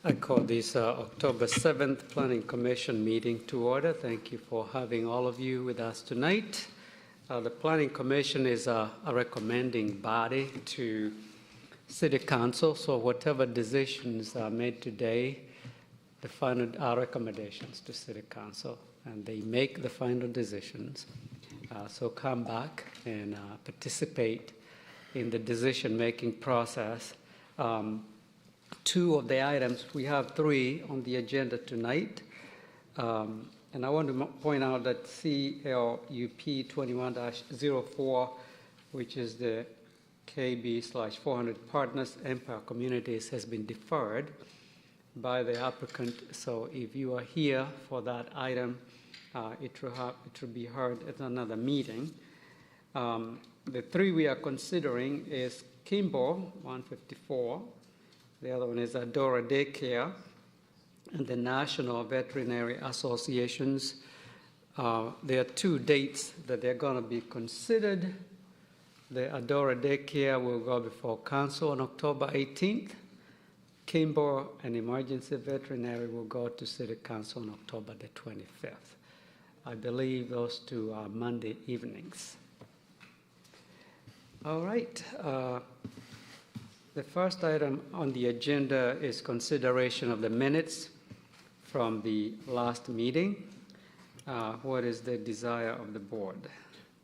I call this October 7th Planning Commission meeting to order. Thank you for having all of you with us tonight. The Planning Commission is a recommending body to City Council, so whatever decisions are made today, the final recommendations to City Council, and they make the final decisions. So come back and participate in the decision-making process. Two of the items, we have three on the agenda tonight. And I want to point out that CLUP 21-04, which is the KB/400 Partners Empire Communities, has been deferred by the applicant. So if you are here for that item, it will be heard at another meeting. The three we are considering is Kimball 154. The other one is Adora Daycare, and the National Veterinary Associations. There are two dates that they're going to be considered. The Adora Daycare will go before Council on October 18th. Kimball and Emergency Veterinary will go to City Council on October the 25th. I believe those two are Monday evenings. All right. The first item on the agenda is consideration of the minutes from the last meeting. What is the desire of the board?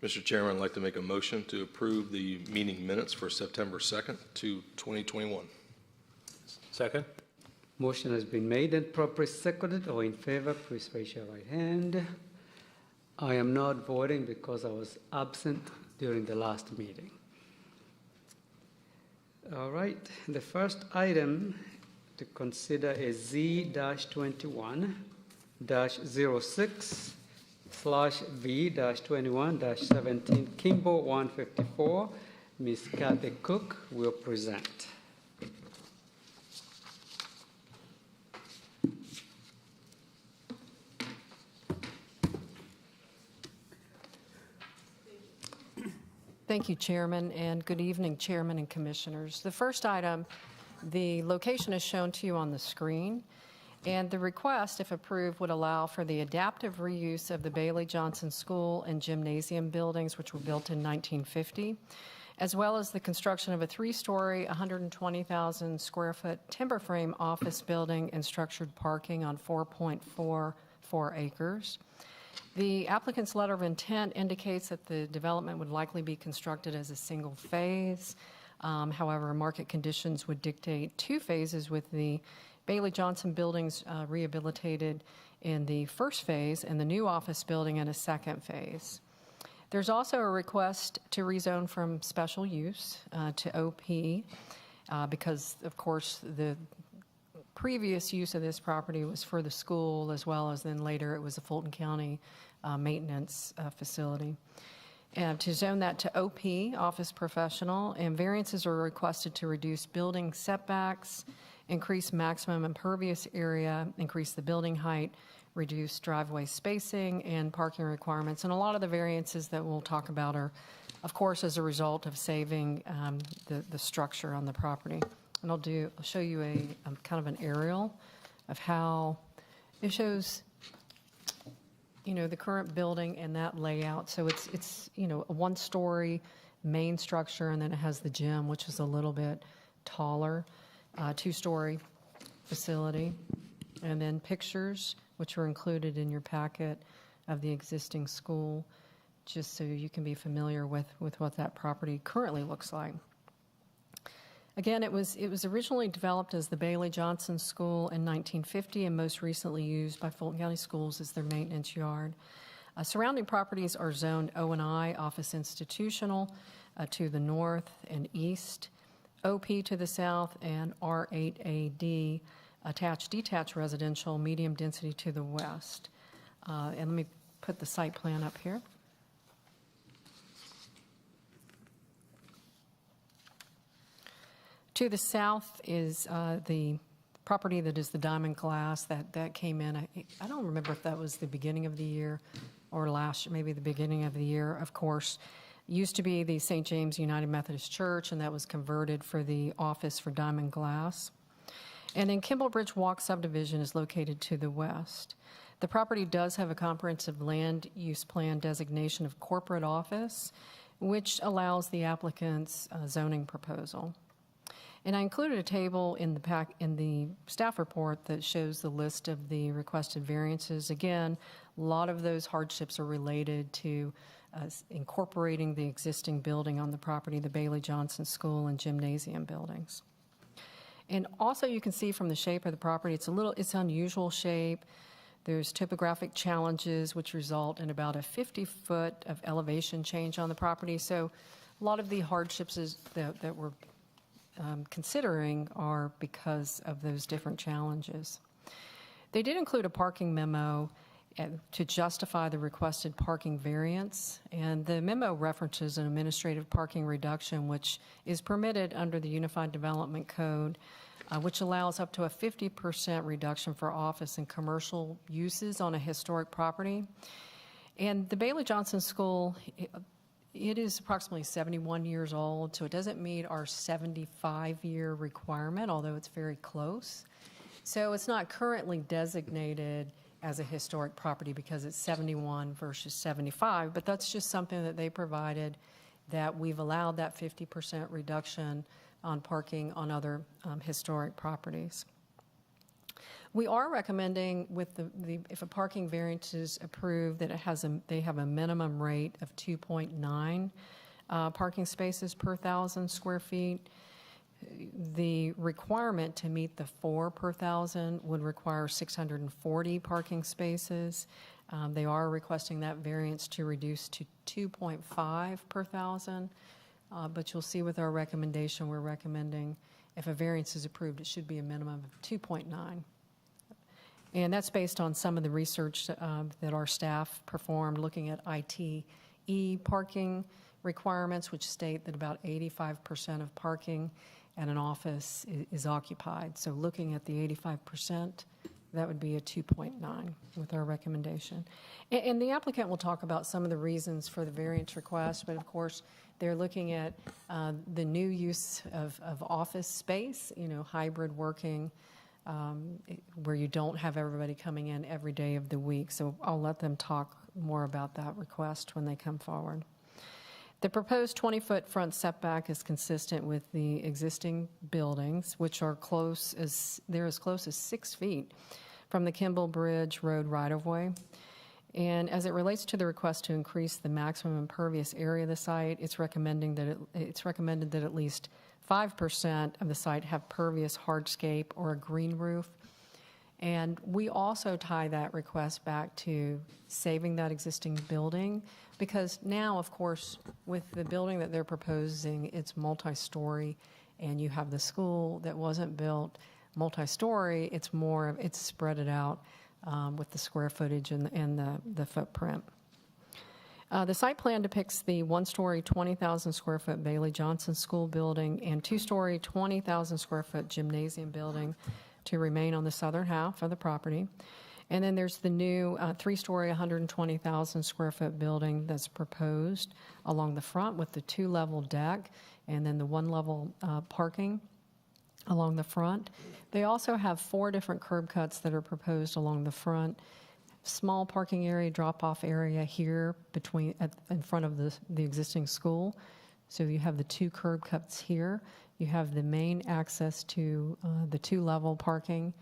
Mr. Chairman, I'd like to make a motion to approve the meeting minutes for September 2nd to 2021. Second. Motion has been made and properly seconded. All in favor, please raise your right hand. I am not voting because I was absent during the last meeting. All right, the first item to consider is Z-21-06/V-21-17 Kimball 154. Ms. Kathy Cook will present. Thank you, Chairman, and good evening, Chairman and Commissioners. The first item, the location is shown to you on the screen, and the request, if approved, would allow for the adaptive reuse of the Bailey Johnson School and Gymnasium buildings, which were built in 1950, as well as the construction of a three-story, 120,000 square foot timber frame office building and structured parking on 4.44 acres. The applicant's letter of intent indicates that the development would likely be constructed as a single phase. However, market conditions would dictate two phases, with the Bailey Johnson buildings rehabilitated in the first phase and the new office building in a second phase. There's also a request to rezone from special use to OP because, of course, the previous use of this property was for the school, as well as then later it was a Fulton County maintenance facility. And to zone that to OP, office professional, and variances are requested to reduce building setbacks, increase maximum impervious area, increase the building height, reduce driveway spacing and parking requirements. And a lot of the variances that we'll talk about are, of course, as a result of saving the structure on the property. And I'll show you a kind of an aerial of how it shows, you know, the current building and that layout. So it's you know, a one-story main structure, and then it has the gym, which is a little bit taller, two-story facility, and then pictures, which were included in your packet, of the existing school, just so you can be familiar with what that property currently looks like. Again, it was originally developed as the Bailey Johnson School in 1950 and most recently used by Fulton County Schools as their maintenance yard. Surrounding properties are zoned O&I, office institutional, to the north and east, OP to the south, and R8AD, attached detached residential, medium density to the west. And let me put the site plan up here. To the south is the property that is the diamond glass that came in. I don't remember if that was the beginning of the year or last, maybe the beginning of the year. Of course, used to be the St. James United Methodist Church, and that was converted for the office for diamond glass. And then Kimball Bridge Walk subdivision is located to the west. The property does have a comprehensive land use plan designation of corporate office, which allows the applicant's zoning proposal. And I included a table in the staff report that shows the list of the requested variances. Again, a lot of those hardships are related to incorporating the existing building on the property, the Bailey Johnson School and Gymnasium buildings. And also you can see from the shape of the property, it's unusual shape. There's topographic challenges which result in about a 50-foot of elevation change on the property. So a lot of the hardships that we're considering are because of those different challenges. They did include a parking memo to justify the requested parking variance, and the memo references an administrative parking reduction which is permitted under the Unified Development Code, which allows up to a 50% reduction for office and commercial uses on a historic property. And the Bailey Johnson School, it is approximately 71 years old, so it doesn't meet our 75-year requirement, although it's very close. So it's not currently designated as a historic property because it's 71 versus 75, but that's just something that they provided, that we've allowed that 50% reduction on parking on other historic properties. We are recommending with if a parking variance is approved that they have a minimum rate of 2.9 parking spaces per 1,000 square feet. The requirement to meet the 4 per 1,000 would require 640 parking spaces. They are requesting that variance to reduce to 2.5 per 1,000, but you'll see with our recommendation, we're recommending if a variance is approved, it should be a minimum of 2.9. And that's based on some of the research that our staff performed looking at ITE parking requirements, which state that about 85% of parking at an office is occupied. So looking at the 85%, that would be a 2.9 with our recommendation. And the applicant will talk about some of the reasons for the variance request, but of course, they're looking at the new use of office space, hybrid working, where you don't have everybody coming in every day of the week. So I'll let them talk more about that request when they come forward. The proposed 20-foot front setback is consistent with the existing buildings, which are they're as close as 6 feet from the Kimball Bridge Road right-of-way. And as it relates to the request to increase the maximum impervious area of the site, it's recommended that at least 5% of the site have pervious hardscape or a green roof. And we also tie that request back to saving that existing building, because now, of course, with the building that they're proposing, it's multi-story, and you have the school that wasn't built multi-story. It's spread it out with the square footage and the footprint. The site plan depicts the 1-story, 20,000 square foot Bailey Johnson School building and 2-story, 20,000 square foot gymnasium building to remain on the southern half of the property. And then there's the new 3-story, 120,000 square foot building that's proposed along the front with the 2-level deck and then the 1-level parking along the front. They also have 4 different curb cuts that are proposed along the front. Small parking area, drop-off area here in front of the existing school. So you have the 2 curb cuts here. You have the main access to the 2-level parking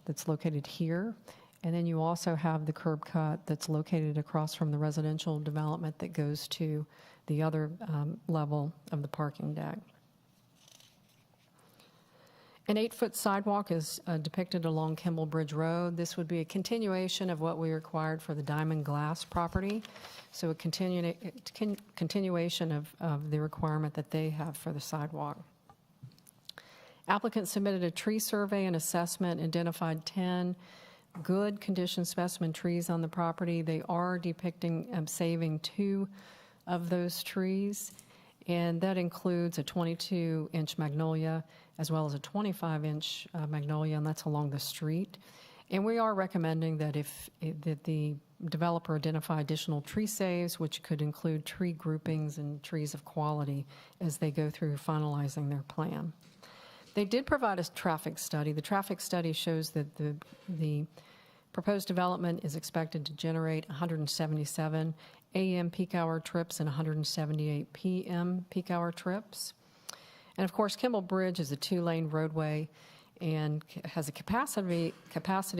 that's located here. And then you also have the curb cut that's located across from the residential development that goes to the other level of the parking deck. An 8-foot sidewalk is depicted along Kimball Bridge Road. This would be a continuation of what we required for the Diamond Glass property. So a continuation of the requirement that they have for the sidewalk. Applicant submitted a tree survey and assessment, identified 10 good condition specimen trees on the property. They are depicting saving 2 of those trees, and that includes a 22-inch magnolia as well as a 25-inch magnolia, and that's along the street. And we are recommending that that the developer identify additional tree saves, which could include tree groupings and trees of quality as they go through finalizing their plan. They did provide a traffic study. The traffic study shows that the proposed development is expected to generate 177 a.m. peak hour trips and 178 p.m. peak hour trips. And of course, Kimball Bridge is a 2-lane roadway and has a capacity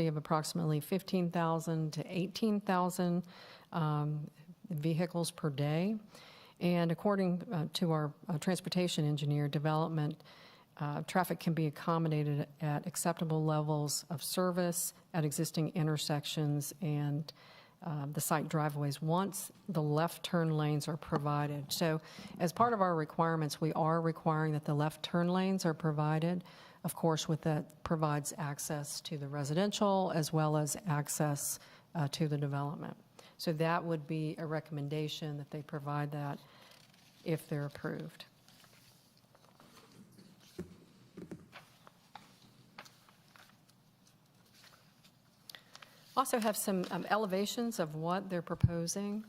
of approximately 15,000 to 18,000 vehicles per day. And according to our transportation engineer, development traffic can be accommodated at acceptable levels of service at existing intersections and the site driveways once the left turn lanes are provided. So as part of our requirements, we are requiring that the left turn lanes are provided. Of course, with that provides access to the residential as well as access to the development. So that would be a recommendation that they provide that if they're approved. Also have some elevations of what they're proposing.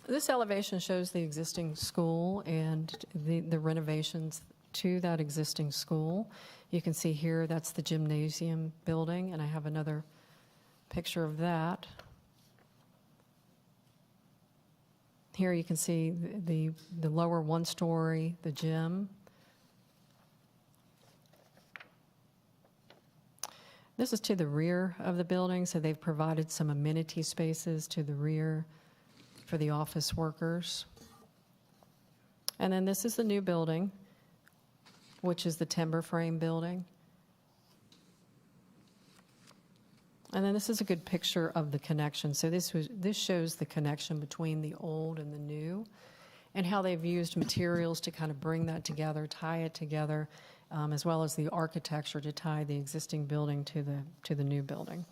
This elevation shows the existing school and the renovations to that existing school. You can see here that's the gymnasium building, and I have another picture of that. Here you can see the lower one-story, the gym. This is to the rear of the building, so they've provided some amenity spaces to the rear for the office workers. And then this is the new building, which is the timber frame building. And then this is a good picture of the connection. So this shows the connection between the old and the new, and how they've used materials to kind of bring that together, tie it together, as well as the architecture to tie the existing building to the new building.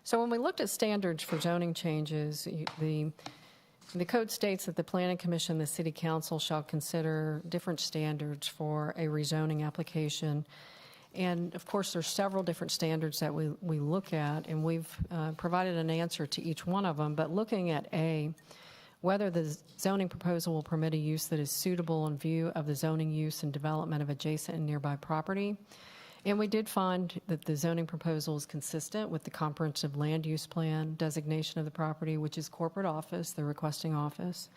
So when we looked at standards for zoning changes, the code states that the Planning Commission and the City Council shall consider different standards for a rezoning application. And of course, there's several different standards that we look at, and we've provided an answer to each one of them. But looking at A, whether the zoning proposal will permit a use that is suitable in view of the zoning use and development of adjacent and nearby property. And we did find that the zoning proposal is consistent with the comprehensive land use plan designation of the property, which is corporate office, the requesting office.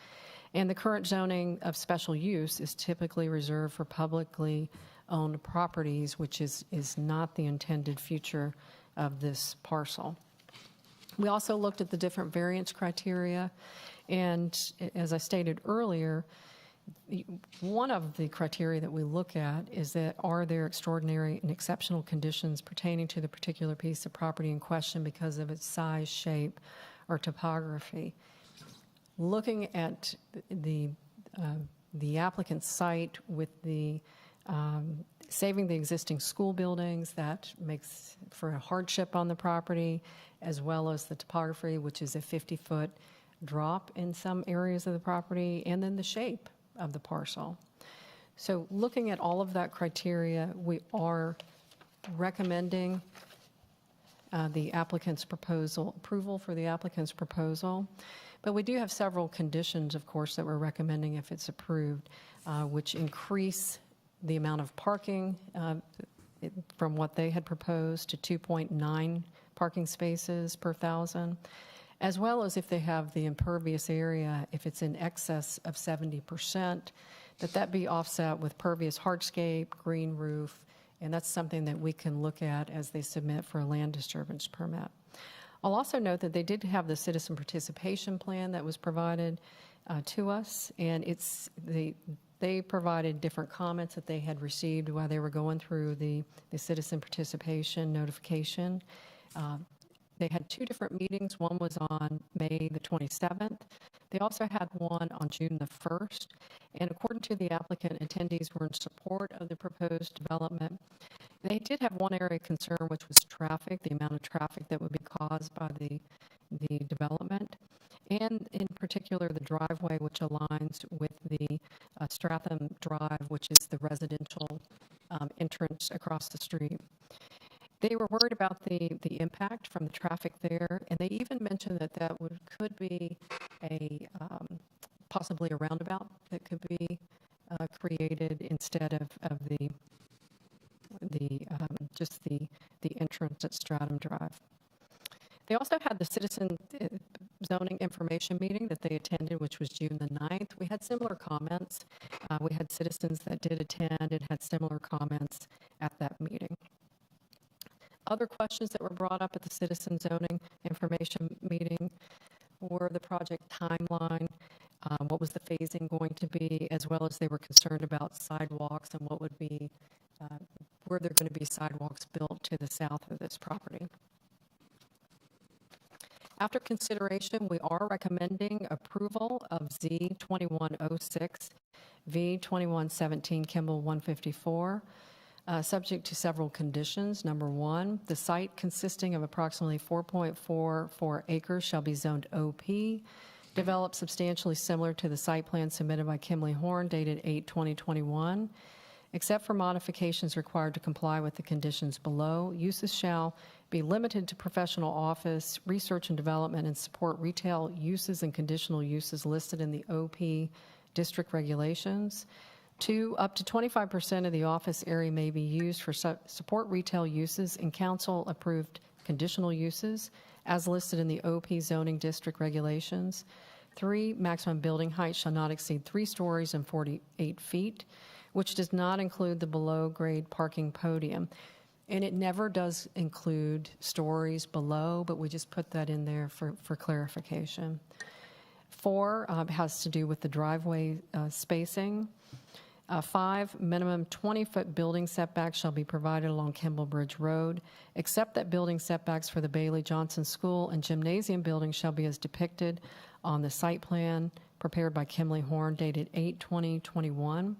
And the current zoning of special use is typically reserved for publicly owned properties, which is not the intended future of this parcel. We also looked at the different variance criteria, and as I stated earlier, one of the criteria that we look at is that are there extraordinary and exceptional conditions pertaining to the particular piece of property in question because of its size, shape, or topography. Looking at the applicant's site with the saving the existing school buildings, that makes for a hardship on the property, as well as the topography, which is a 50-foot drop in some areas of the property, and then the shape of the parcel. So looking at all of that criteria, we are recommending the applicant's proposal, approval for the applicant's proposal. But we do have several conditions, of course, that we're recommending if it's approved, which increase the amount of parking from what they had proposed to 2.9 parking spaces per 1,000. As well as if they have the impervious area, if it's in excess of 70%, that be offset with pervious hardscape, green roof, and that's something that we can look at as they submit for a land disturbance permit. I'll also note that they did have the citizen participation plan that was provided to us, and they provided different comments that they had received while they were going through the citizen participation notification. They had two different meetings. One was on May the 27th. They also had one on June the 1st. And according to the applicant, attendees were in support of the proposed development. They did have one area of concern, which was traffic, the amount of traffic that would be caused by the development. and in particular the driveway which aligns with the Stratham Drive, which is the residential entrance across the street. They were worried about the impact from the traffic there, and they even mentioned that could be possibly a roundabout that could be created instead of just the entrance at Stratham Drive. They also had the citizen zoning information meeting that they attended, which was June the 9th. We had similar comments. We had citizens that did attend and had similar comments at that meeting. Other questions that were brought up at the citizen zoning information meeting were the project timeline, what was the phasing going to be, as well as they were concerned about sidewalks and what would be, were there going to be sidewalks built to the south of this property. After consideration, we are recommending approval of Z2106, V2117 Kimball 154, subject to several conditions. Number one, the site consisting of approximately 4.44 acres shall be zoned OP, developed substantially similar to the site plan submitted by Kimley Horn dated 8/2021. Except for modifications required to comply with the conditions below, uses shall be limited to professional office, research and development, and support retail uses and conditional uses listed in the OP district regulations. 2, up to 25% of the office area may be used for support retail uses and council-approved conditional uses as listed in the OP zoning district regulations. 3, maximum building height shall not exceed 3 stories and 48 feet, which does not include the below-grade parking podium. And it never does include stories below, but we just put that in there for clarification. 4 has to do with the driveway spacing. 5, minimum 20-foot building setback shall be provided along Kimball Bridge Road, except that building setbacks for the Bailey Johnson School and Gymnasium buildings shall be as depicted on the site plan prepared by Kimley Horn dated 8/2021.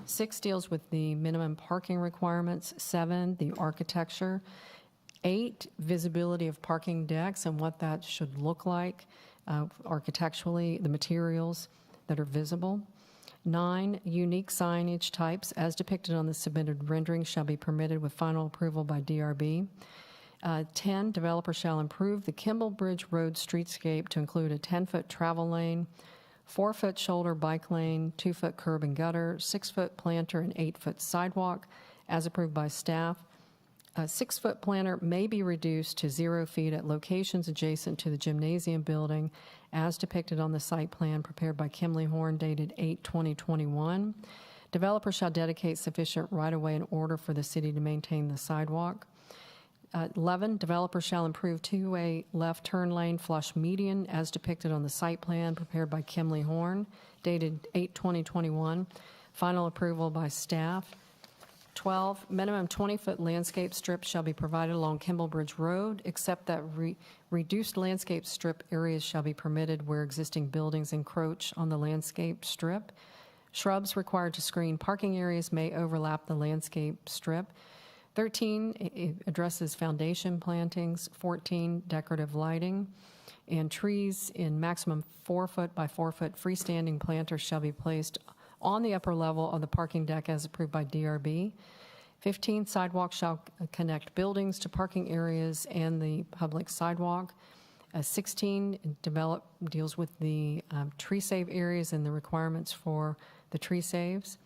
6 deals with the minimum parking requirements. 7, the architecture. 8, visibility of parking decks and what that should look like architecturally, the materials that are visible. 9, unique signage types as depicted on the submitted rendering shall be permitted with final approval by DRB. 10, developer shall improve the Kimball Bridge Road streetscape to include a 10-foot travel lane, 4-foot shoulder bike lane, 2-foot curb and gutter, 6-foot planter, and 8-foot sidewalk as approved by staff. A 6-foot planter may be reduced to 0 feet at locations adjacent to the gymnasium building as depicted on the site plan prepared by Kimley Horn dated 8/2021. Developer shall dedicate sufficient right-of-way in order for the city to maintain the sidewalk. 11, developer shall improve two-way left turn lane flush median as depicted on the site plan prepared by Kimley Horn, dated 8/2021. Final approval by staff. 12, minimum 20-foot landscape strip shall be provided along Kimball Bridge Road, except that reduced landscape strip areas shall be permitted where existing buildings encroach on the landscape strip. Shrubs required to screen parking areas may overlap the landscape strip. 13, it addresses foundation plantings. 14, decorative lighting. And trees in maximum 4-foot by 4-foot freestanding planters shall be placed on the upper level of the parking deck as approved by DRB. 15, sidewalk shall connect buildings to parking areas and the public sidewalk. 16, deals with the tree save areas and the requirements for the tree saves.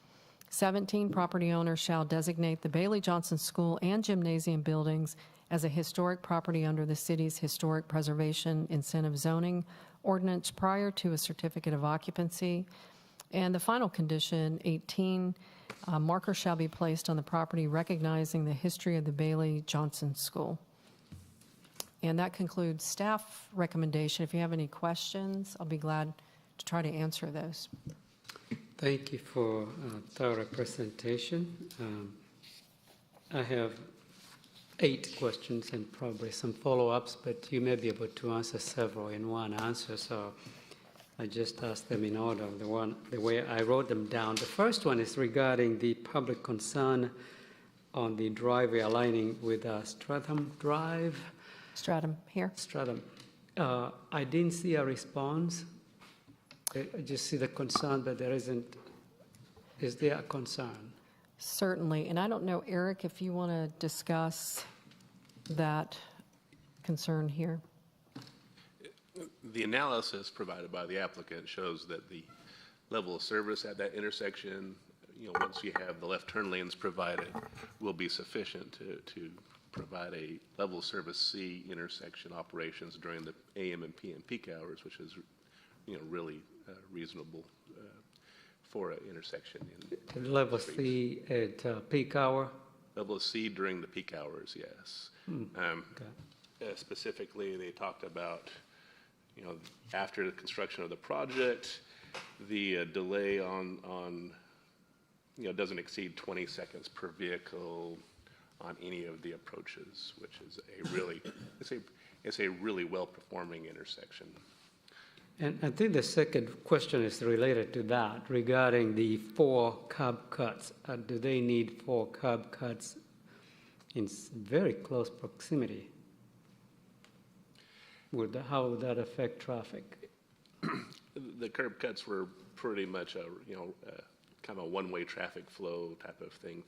17, property owners shall designate the Bailey Johnson School and Gymnasium buildings as a historic property under the city's historic preservation incentive zoning ordinance prior to a certificate of occupancy. And the final condition, 18, markers shall be placed on the property recognizing the history of the Bailey Johnson School. And that concludes staff recommendation. If you have any questions, I'll be glad to try to answer those. Thank you for a thorough presentation. I have 8 questions and probably some follow-ups, but you may be able to answer several in one answer, so I just asked them in order, the way I wrote them down. The first one is regarding the public concern on the driveway aligning with Stratham Drive. Stratham here. Stratham. I didn't see a response. I just see the concern, but there isn't. Is there a concern? Certainly, and I don't know, Eric, if you want to discuss that concern here. The analysis provided by the applicant shows that the level of service at that intersection, once you have the left turn lanes provided, will be sufficient to provide a level of service C intersection operations during the AM and PM peak hours, which is, really reasonable for an intersection. Level C at peak hour? Level of C during the peak hours, yes. Specifically, they talked about, after the construction of the project, the delay on doesn't exceed 20 seconds per vehicle on any of the approaches, which is it's a really well-performing intersection. And I think the second question is related to that, regarding the 4 curb cuts. Do they need 4 curb cuts in very close proximity? How would that affect traffic? The curb cuts were pretty much kind of a one-way traffic flow type of thing,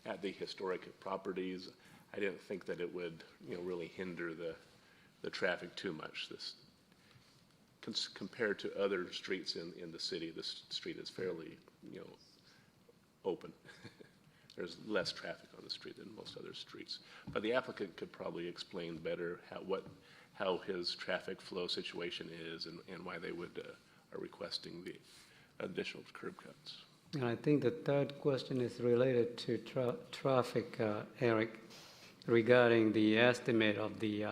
at the historic properties. I didn't think that it would, really hinder the traffic too much. This, compared to other streets in the city, this street is fairly, open. There's less traffic on the street than most other streets. But the applicant could probably explain better how his traffic flow situation is and why they are requesting the additional curb cuts. And I think the third question is related to traffic, Eric, regarding the estimate of the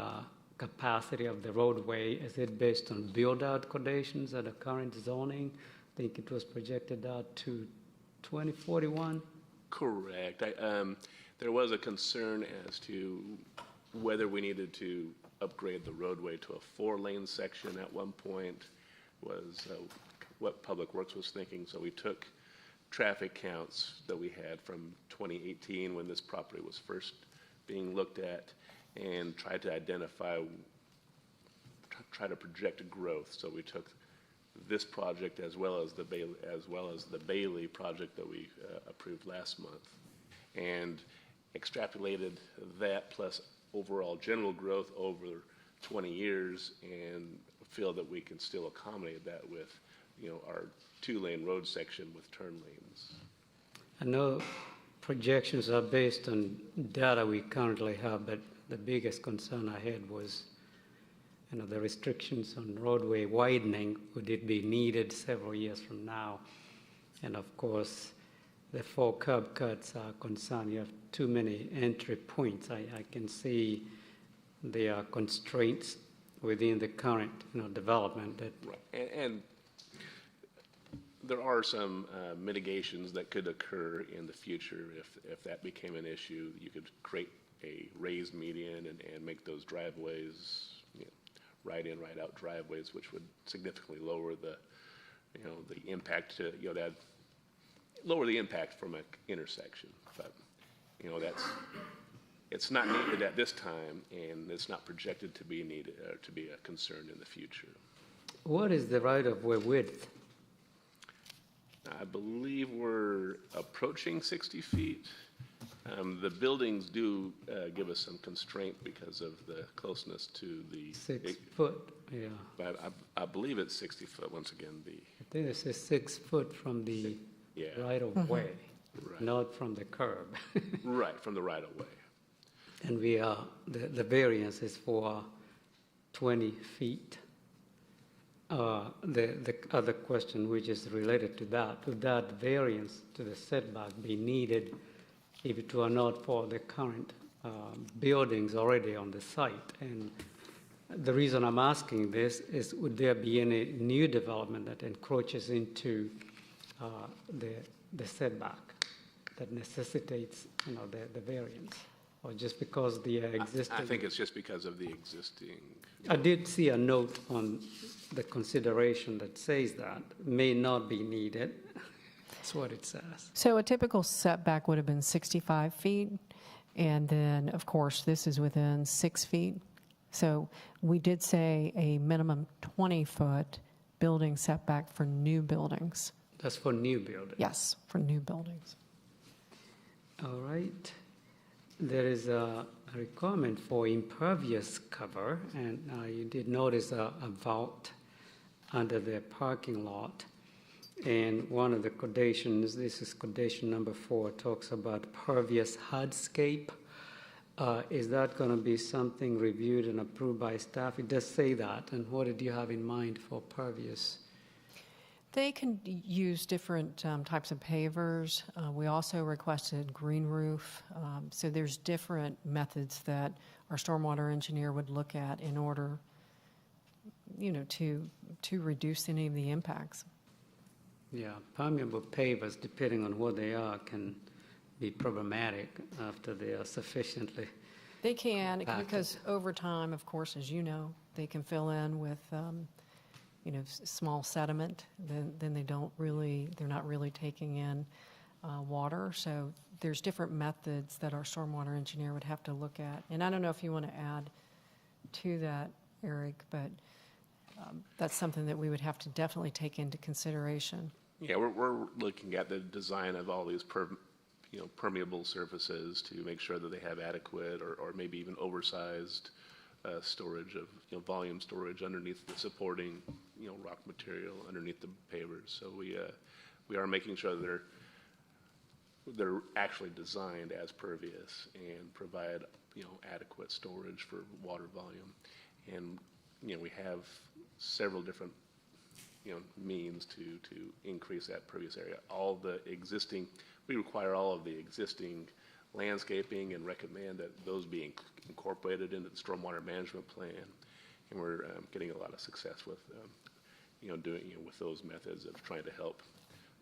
capacity of the roadway. Is it based on build-out conditions at the current zoning? I think it was projected out to 2041. Correct. There was a concern as to whether we needed to upgrade the roadway to a 4-lane section at one point, was what Public Works was thinking. So we took traffic counts that we had from 2018 when this property was first being looked at and tried to try to project growth. So we took this project as well as the Bailey project that we approved last month, and extrapolated that plus overall general growth over 20 years, and feel that we can still accommodate that with, our 2-lane road section with turn lanes. I know projections are based on data we currently have, but the biggest concern I had was, the restrictions on roadway widening. Would it be needed several years from now? And of course, the 4 curb cuts are concerned. You have too many entry points. I can see there are constraints within the current, development that. Right. And there are some mitigations that could occur in the future if that became an issue. You could create a raised median and make those driveways, right in, right out driveways, which would significantly lower the impact to, that lower the impact from an intersection. But, it's not needed at this time, and it's not projected to be needed to be a concern in the future. What is the right-of-way width? I believe we're approaching 60 feet. The buildings do give us some constraint because of the closeness to the 6 foot, yeah. But I believe it's 60 foot. Once again, I think this is 6 foot from the right-of-way, right. not from the curb. Right, from the right-of-way. And we are, the variance is for 20 feet. The other question, which is related to that, would that variance to the setback be needed if it were not for the current buildings already on the site? And the reason I'm asking this is, would there be any new development that encroaches into the setback that necessitates, the variance? Or just because the existing? I think it's just because of the existing. I did see a note on the consideration that says that may not be needed. That's what it says. So a typical setback would have been 65 feet, and then, of course, this is within 6 feet. So we did say a minimum 20-foot building setback for new buildings. That's for new buildings? Yes, for new buildings. All right. There is a requirement for impervious cover, and you did notice a vault under the parking lot. And one of the conditions, this is condition number 4, talks about pervious hudscape. Is that going to be something reviewed and approved by staff? It does say that. And what did you have in mind for pervious? They can use different types of pavers. We also requested green roof. So there's different methods that our stormwater engineer would look at in order, to reduce any of the impacts. Yeah, permeable pavers, depending on what they are, can be problematic after they are sufficiently. They can, packed. because over time, of course, as you know, they can fill in with, small sediment. Then they're not really taking in water. So there's different methods that our stormwater engineer would have to look at. And I don't know if you want to add to that, Eric, but that's something that we would have to definitely take into consideration. Yeah, we're looking at the design of all these permeable surfaces to make sure that they have adequate or maybe even oversized storage of volume storage underneath the supporting rock material underneath the pavers. So we are making sure that they're actually designed as pervious and provide adequate storage for water volume. And we have several different means to increase that pervious area. We require all of the existing landscaping and recommend that those be incorporated into the stormwater management plan. And we're getting a lot of success with doing with those methods of trying to help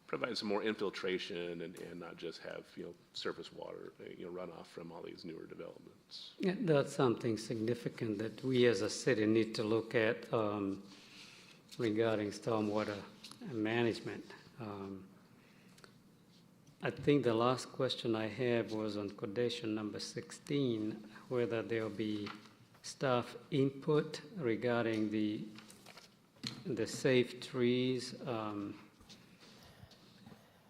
provide some more infiltration and not just have surface water runoff from all these newer developments. Yeah, that's something significant that we as a city need to look at regarding stormwater management. I think the last question I have was on condition number 16, whether there'll be staff input regarding the safe trees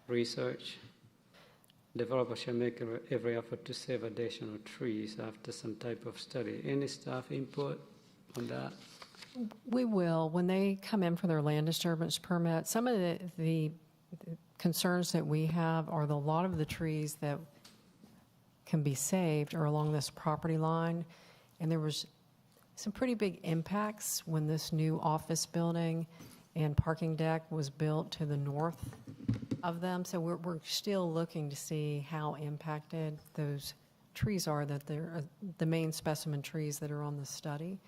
research. Developer shall make every effort to save additional trees after some type of study. Any staff input on that? We will. When they come in for their land disturbance permit, some of the concerns that we have are a lot of the trees that can be saved are along this property line. And there was some pretty big impacts when this new office building and parking deck was built to the north of them. So we're still looking to see how impacted those trees are, that they're the main specimen trees that are on the study.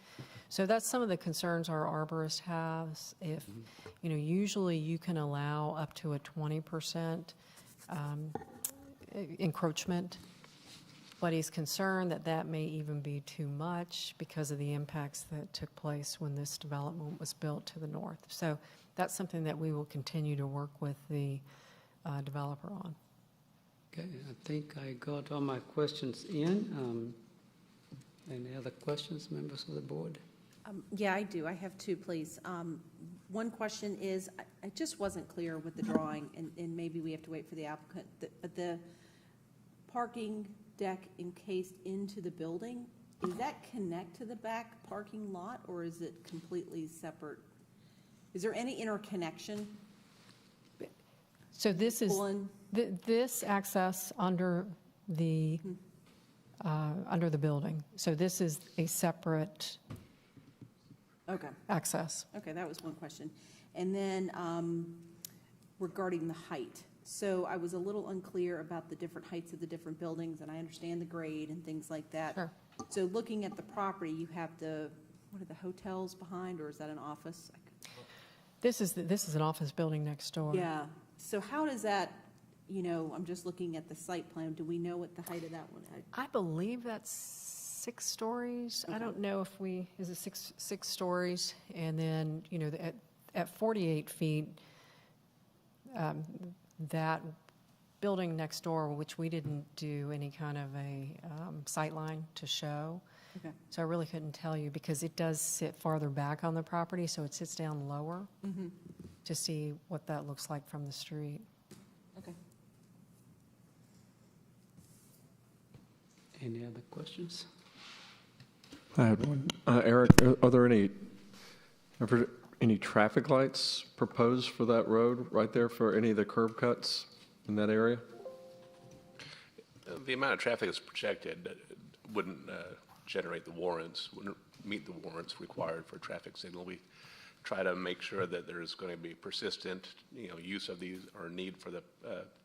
So that's some of the concerns our arborist has. If, usually you can allow up to a 20% encroachment, but he's concerned that that may even be too much because of the impacts that took place when this development was built to the north. So that's something that we will continue to work with the developer on. Okay, I think I got all my questions in. Any other questions, members of the board? Yeah, I do. I have two, please. One question is, I just wasn't clear with the drawing, and maybe we have to wait for the applicant, but the parking deck encased into the building, does that connect to the back parking lot, or is it completely separate? Is there any interconnection? So this is this access under the building. So this is a separate access. Okay, that was one question. And then regarding the height. So I was a little unclear about the different heights of the different buildings, and I understand the grade and things like that. Sure. So looking at the property, you have what are the hotels behind, or is that an office? This is an office building next door. Yeah. So how does that, I'm just looking at the site plan. Do we know what the height of that one is? I believe that's 6 stories. Okay. I don't know if is it six stories? And then, at 48 feet, that building next door, which we didn't do any kind of a sight line to show, Okay. So I really couldn't tell you because it does sit farther back on the property, so it sits down lower to see what that looks like from the street. Okay. Any other questions? I had one. Eric, are there any traffic lights proposed for that road right there for any of the curb cuts in that area? The amount of traffic that's projected wouldn't generate the warrants, wouldn't meet the warrants required for a traffic signal. We try to make sure that there's going to be persistent, use of these or need for the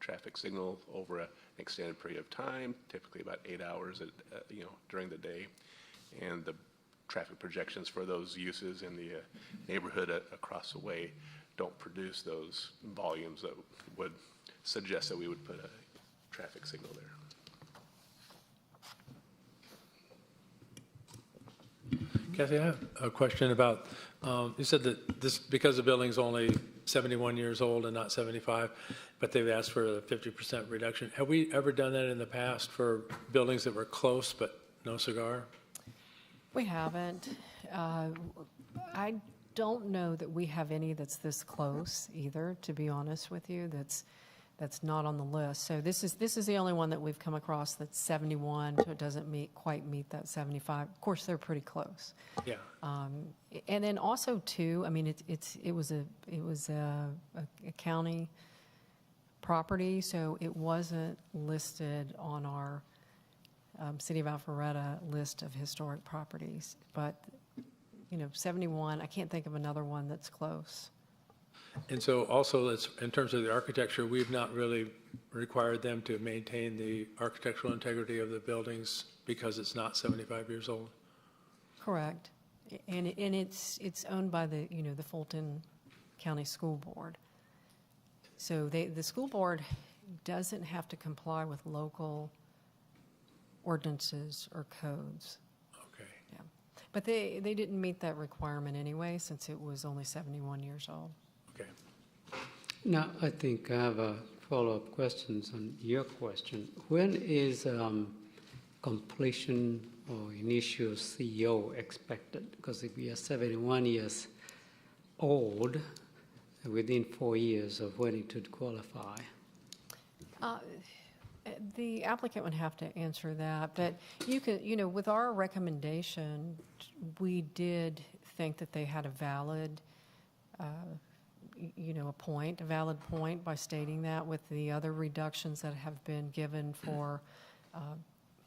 traffic signal over an extended period of time, typically about 8 hours, during the day. And the traffic projections for those uses in the neighborhood across the way don't produce those volumes that would suggest that we would put a traffic signal there. Kathy, I have a question about, you said that this, because the building's only 71 years old and not 75, but they've asked for a 50% reduction. Have we ever done that in the past for buildings that were close but no cigar? We haven't. I don't know that we have any that's this close either, to be honest with you, that's not on the list. So this is the only one that we've come across that's 71, so it doesn't quite meet that 75. Of course, they're pretty close. Yeah. And then also too, I mean, it was a county property, so it wasn't listed on our City of Alpharetta list of historic properties. But 71, I can't think of another one that's close. And so also, in terms of the architecture, we've not really required them to maintain the architectural integrity of the buildings because it's not 75 years old? Correct. And it's owned by the Fulton County School Board. So the school board doesn't have to comply with local ordinances or codes. Okay. Yeah. But they didn't meet that requirement anyway, since it was only 71 years old. Okay. Now, I think I have a follow-up questions on your question. When is completion or initial CO expected? Because if we are 71 years old, within 4 years of when it would qualify. The applicant would have to answer that, but you can, with our recommendation, we did think that they had a valid, a valid point by stating that with the other reductions that have been given for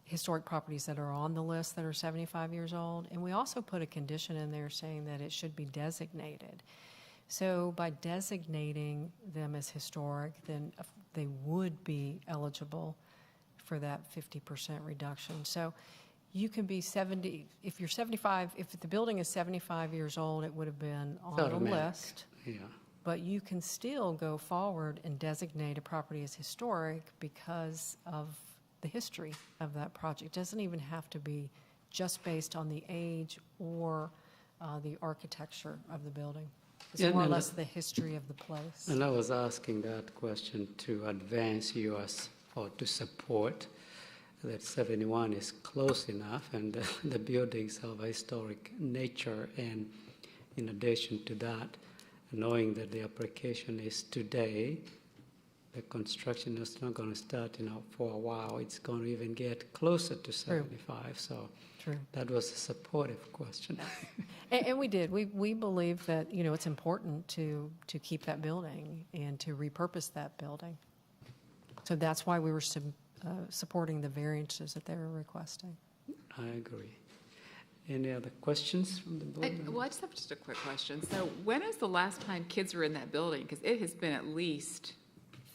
historic properties that are on the list that are 75 years old. And we also put a condition in there saying that it should be designated. So by designating them as historic, then they would be eligible for that 50% reduction. So you can be 70, if you're 75, if the building is 75 years old, it would have been on the Automatic. list. Yeah. But you can still go forward and designate a property as historic because of the history of that project. It doesn't even have to be just based on the age or the architecture of the building. It's Yeah, more or and less the history of the place. And I was asking that question to advance yours or to support that 71 is close enough and the buildings of historic nature. And in addition to that, knowing that the application is today, the construction is not going to start, for a while. It's going to even get closer to 75. So True. that was a supportive question. And we did. We believe that, it's important to keep that building and to repurpose that building. So that's why we were supporting the variances that they were requesting. I agree. Any other questions from the board? Well, I just have a quick question. So when is the last time kids were in that building? Because it has been at least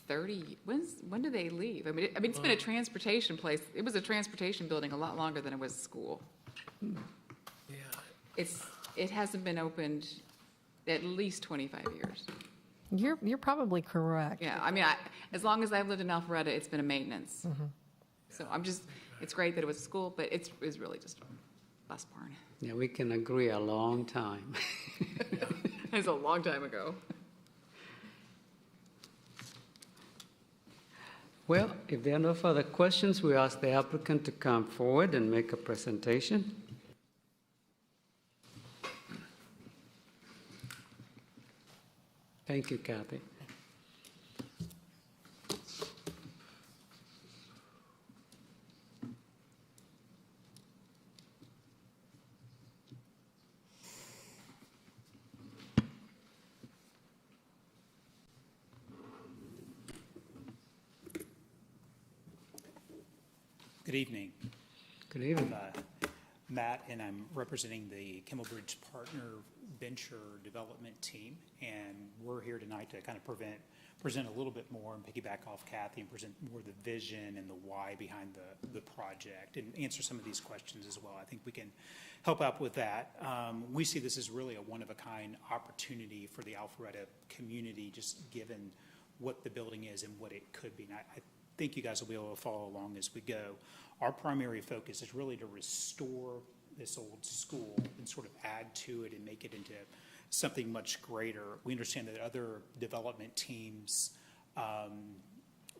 30, when do they leave? I mean, it's been a transportation place. It was a transportation building a lot longer than it was a school. Yeah. It hasn't been opened at least 25 years. You're probably correct. Yeah, I mean, as long as I've lived in Alpharetta, it's been a maintenance. So it's great that it was a school, but it's really just a bus barn. Yeah, we can agree a long time. It was a long time ago. Well, if there are no further questions, we ask the applicant to come forward and make a presentation. Thank you, Kathy. Good evening. Good evening. Matt, and I'm representing the Kimball Bridge Partner Venture Development Team, and we're here tonight to kind of present a little bit more and piggyback off Kathy and present more of the vision and the why behind the project and answer some of these questions as well. I think we can help out with that. We see this as really a one-of-a-kind opportunity for the Alpharetta community, just given what the building is and what it could be. And I think you guys will be able to follow along as we go. Our primary focus is really to restore this old school and sort of add to it and make it into something much greater. We understand that other development teams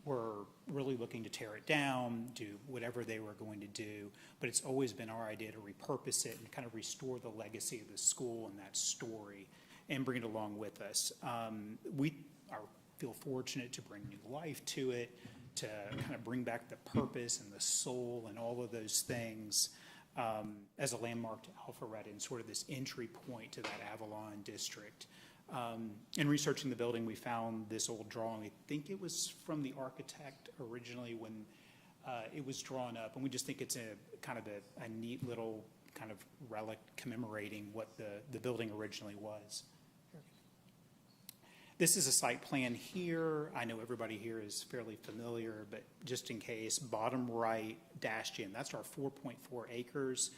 were really looking to tear it down, do whatever they were going to do, but it's always been our idea to repurpose it and kind of restore the legacy of the school and that story and bring it along with us. Feel fortunate to bring new life to it, to kind of bring back the purpose and the soul and all of those things as a landmark to Alpharetta and sort of this entry point to that Avalon district. In researching the building, we found this old drawing. I think it was from the architect originally when it was drawn up, and we just think it's a kind of a neat little kind of relic commemorating what the building originally was. This is a site plan here. I know everybody here is fairly familiar, but just in case, bottom right dash gym, that's our 4.4 acres.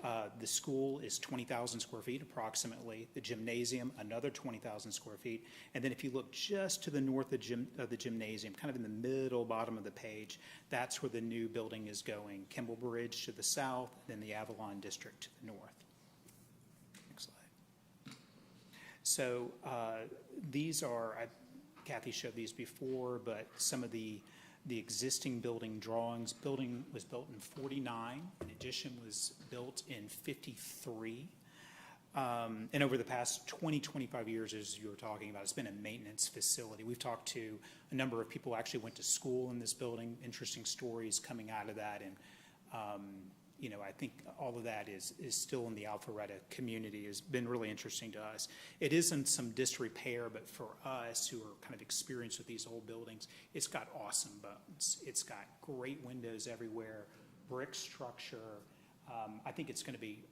The school is 20,000 square feet approximately. The gymnasium, another 20,000 square feet. And then if you look just to the north of the gymnasium, kind of in the middle bottom of the page, that's where the new building is going. Kimball Bridge to the south, then the Avalon district to the north. So these are, Kathy showed these before, but some of the existing building drawings. Building was built in 49. Addition was built in 53. And over the past 20, 25 years, as you were talking about, it's been a maintenance facility. We've talked to a number of people who actually went to school in this building, interesting stories coming out of that. And I think all of that is still in the Alpharetta community, has been really interesting to us. It is in some disrepair, but for us who are kind of experienced with these old buildings, it's got awesome bones. It's got great windows everywhere, brick structure. I think it's going to be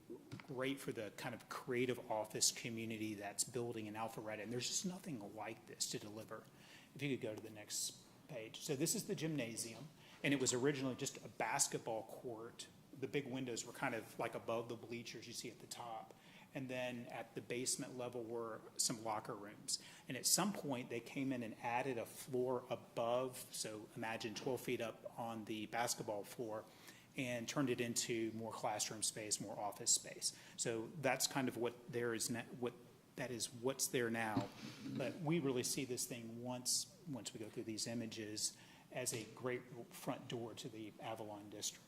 great for the kind of creative office community that's building in Alpharetta, and there's just nothing like this to deliver. If you could go to the next page. So this is the gymnasium, and it was originally just a basketball court. The big windows were kind of like above the bleachers you see at the top. And then at the basement level were some locker rooms. And at some point, they came in and added a floor above, so imagine 12 feet up on the basketball floor, and turned it into more classroom space, more office space. So that's kind of what there is now, what's there now. But we really see this thing once we go through these images as a great front door to the Avalon district.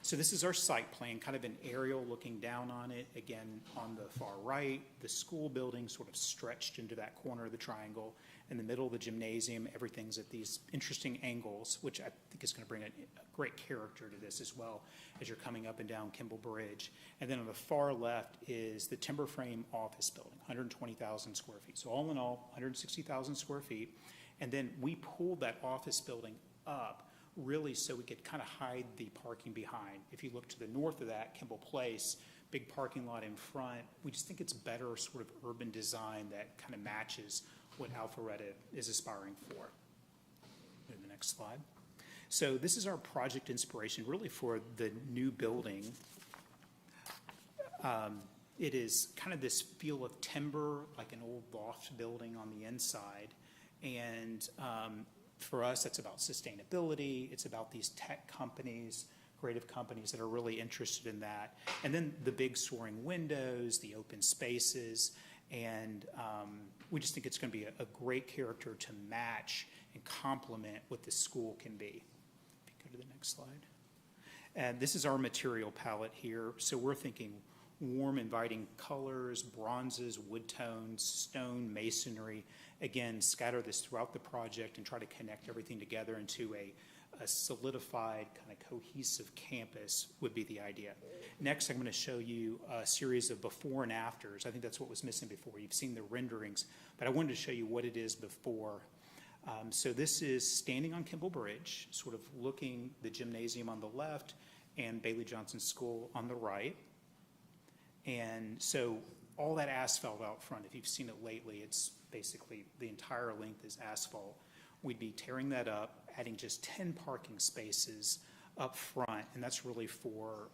So this is our site plan, kind of an aerial looking down on it. Again, on the far right, the school building sort of stretched into that corner of the triangle. In the middle of the gymnasium, everything's at these interesting angles, which I think is going to bring a great character to this as well as you're coming up and down Kimball Bridge. And then on the far left is the timber frame office building, 120,000 square feet. So all in all, 160,000 square feet. And then we pulled that office building up really so we could kind of hide the parking behind. If you look to the north of that, Kimball Place, big parking lot in front, we just think it's better sort of urban design that kind of matches what Alpharetta is aspiring for. Go to the next slide. So this is our project inspiration really for the new building. It is kind of this feel of timber, like an old loft building on the inside. And for us, it's about sustainability. It's about these tech companies, creative companies that are really interested in that. And then the big soaring windows, the open spaces, and we just think it's going to be a great character to match and complement what the school can be. If you go to the next slide. And this is our material palette here. So we're thinking warm, inviting colors, bronzes, wood tones, stone, masonry. Again, scatter this throughout the project and try to connect everything together into a solidified, kind of cohesive campus would be the idea. Next, I'm going to show you a series of before and afters. I think that's what was missing before. You've seen the renderings, but I wanted to show you what it is before. So this is standing on Kimball Bridge, sort of looking the gymnasium on the left and Bailey Johnson School on the right. And so all that asphalt out front, if you've seen it lately, it's basically the entire length is asphalt. We'd be tearing that up, adding just 10 parking spaces up front, and that's really for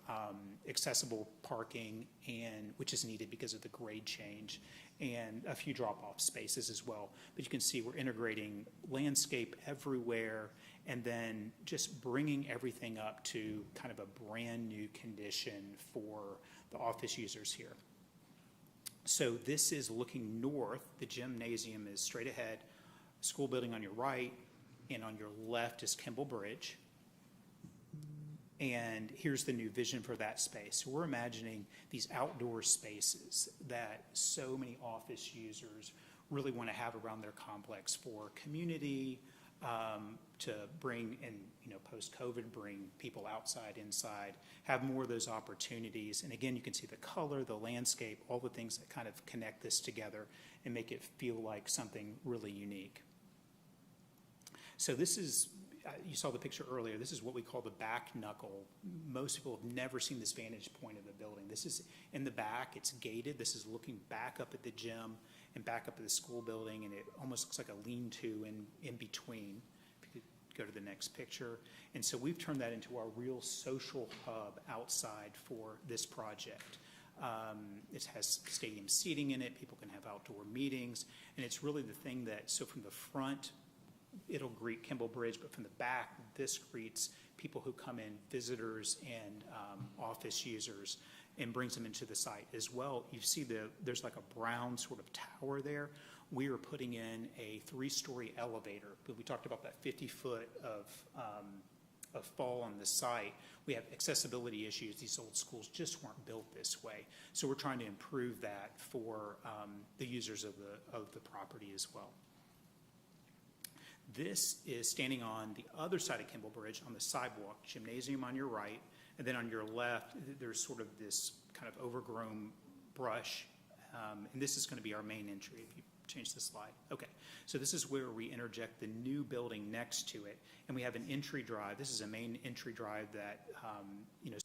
accessible parking, and which is needed because of the grade change, and a few drop-off spaces as well. But you can see we're integrating landscape everywhere, and then just bringing everything up to kind of a brand new condition for the office users here. So this is looking north. The gymnasium is straight ahead, school building on your right, and on your left is Kimball Bridge. And here's the new vision for that space. So we're imagining these outdoor spaces that so many office users really want to have around their complex for community, to bring, and post-COVID, bring people outside, inside, have more of those opportunities. And again, you can see the color, the landscape, all the things that kind of connect this together and make it feel like something really unique. So this is, you saw the picture earlier, this is what we call the Back Knuckle. Most people have never seen this vantage point of the building. This is in the back, it's gated. This is looking back up at the gym and back up at the school building, and it almost looks like a lean-to in between. If you could go to the next picture. And so we've turned that into our real social hub outside for this project. It has stadium seating in it, people can have outdoor meetings, and it's really the thing that, so from the front, it'll greet Kimball Bridge, but from the back, this greets people who come in, visitors and office users, and brings them into the site as well. You see there's like a brown sort of tower there. We are putting in a 3-story elevator, but we talked about that 50 foot of fall on the site. We have accessibility issues. These old schools just weren't built this way. So we're trying to improve that for the users of the property as well. This is standing on the other side of Kimball Bridge on the sidewalk, gymnasium on your right, and then on your left, there's sort of this kind of overgrown brush, and this is going to be our main entry. If you change the slide. Okay, so this is where we interject the new building next to it, and we have an entry drive. This is a main entry drive that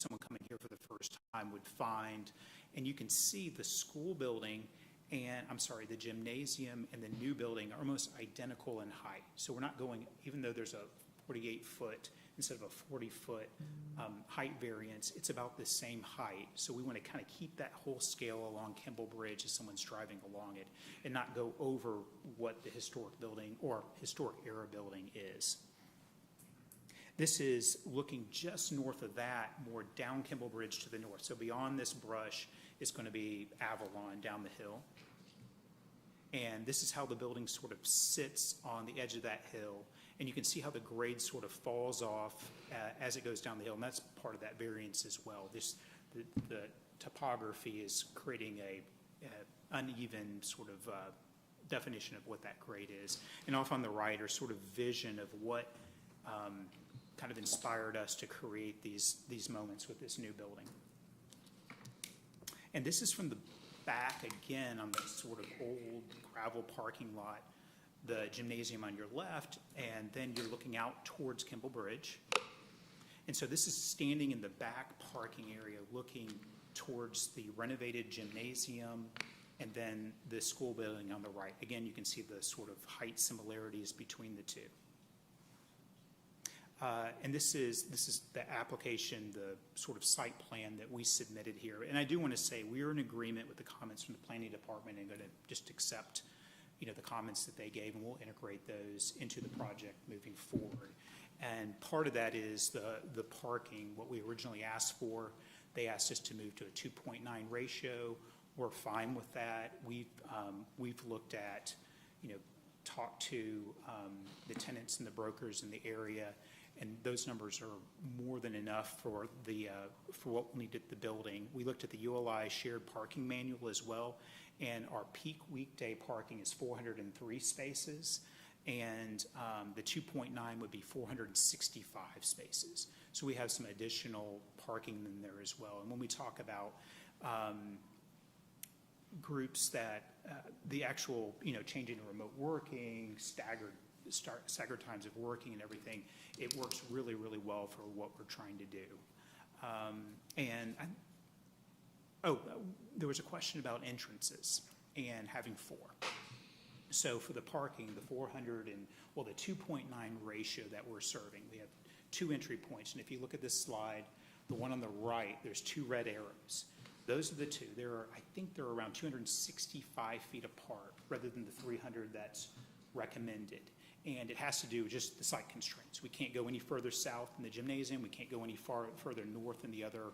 someone coming here for the first time would find, and you can see the school building and, the gymnasium and the new building are almost identical in height. So we're not going, even though there's a 48-foot instead of a 40-foot height variance, it's about the same height. So we want to kind of keep that whole scale along Kimball Bridge as someone's driving along it and not go over what the historic building or historic era building is. This is looking just north of that, more down Kimball Bridge to the north. So beyond this brush is going to be Avalon down the hill. And this is how the building sort of sits on the edge of that hill. And you can see how the grade sort of falls off as it goes down the hill. And that's part of that variance as well. The topography is creating a uneven sort of definition of what that grade is. And off on the right are sort of vision of what kind of inspired us to create these moments with this new building. And this is from the back again on the sort of old gravel parking lot, the gymnasium on your left, and then you're looking out towards Kimball Bridge. And so this is standing in the back parking area looking towards the renovated gymnasium and then the school building on the right. Again, you can see the sort of height similarities between the two. And this is the application, the sort of site plan that we submitted here. And I do want to say we are in agreement with the comments from the planning department and going to just accept, the comments that they gave, and we'll integrate those into the project moving forward. And part of that is the parking, what we originally asked for. They asked us to move to a 2.9 ratio. We're fine with that. We've looked at, talked to the tenants and the brokers in the area, And those numbers are more than enough for for what we need at the building. We looked at the ULI shared parking manual as well, and our peak weekday parking is 403 spaces, and the 2.9 would be 465 spaces. So we have some additional parking in there as well. And when we talk about groups that the actual, changing to remote working, staggered times of working and everything, it works really, really well for what we're trying to do. There was a question about entrances and having 4. So for the parking, the 2.9 ratio that we're serving, we have 2 entry points. And if you look at this slide, the one on the right, there's 2 red arrows. Those are the 2. I think they're around 265 feet apart rather than the 300 that's recommended. And it has to do with just the site constraints. We can't go any further south in the gymnasium. We can't go any further north in the other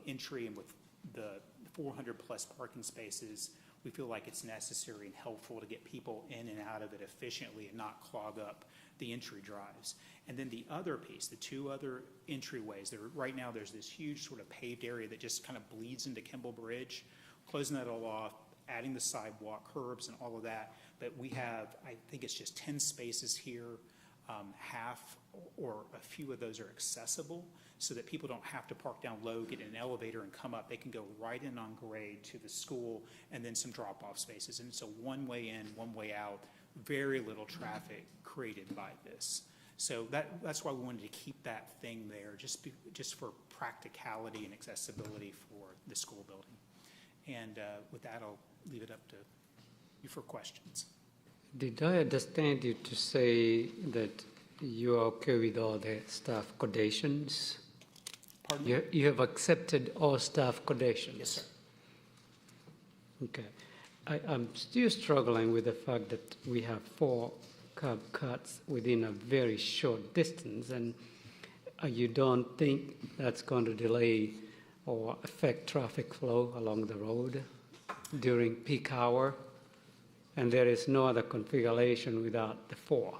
entry. And with the 400 plus parking spaces, we feel like it's necessary and helpful to get people in and out of it efficiently and not clog up the entry drives. And then the other piece, the 2 other entryways, right now there's this huge sort of paved area that just kind of bleeds into Kimball Bridge. Closing that all off, adding the sidewalk, curbs, and all of that. But we have, I think it's just 10 spaces here. Half or a few of those are accessible so that people don't have to park down low, get in an elevator, and come up. They can go right in on grade to the school, and then some drop-off spaces. And it's a one-way in, one-way out, very little traffic created by this. So that's why we wanted to keep that thing there, just for practicality and accessibility for the school building. And with that, I'll leave it up to you for questions. Did I understand you to say that you are okay with all the staff accommodations? Pardon me? You have accepted all staff accommodations? Yes, sir. Okay. I'm still struggling with the fact that we have 4 curb cuts within a very short distance, and you don't think that's going to delay or affect traffic flow along the road during peak hour? And there is no other configuration without the 4.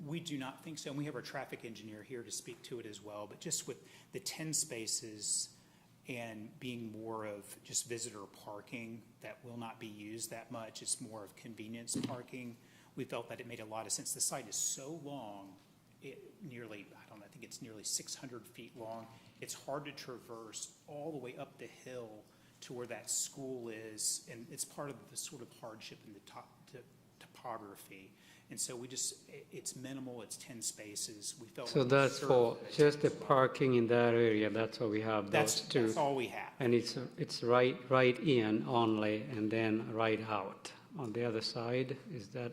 We do not think so, and we have our traffic engineer here to speak to it as well. But just with the 10 spaces and being more of just visitor parking that will not be used that much, it's more of convenience parking. We felt that it made a lot of sense. The site is so long, I think it's nearly 600 feet long. It's hard to traverse all the way up the hill to where that school is, and it's part of the sort of hardship in the topography. And so it's minimal, it's 10 spaces. We felt So like that's for just the parking in that area, that's what we have, those 2. That's all we have. And it's right in only, and then right out on the other side, is that?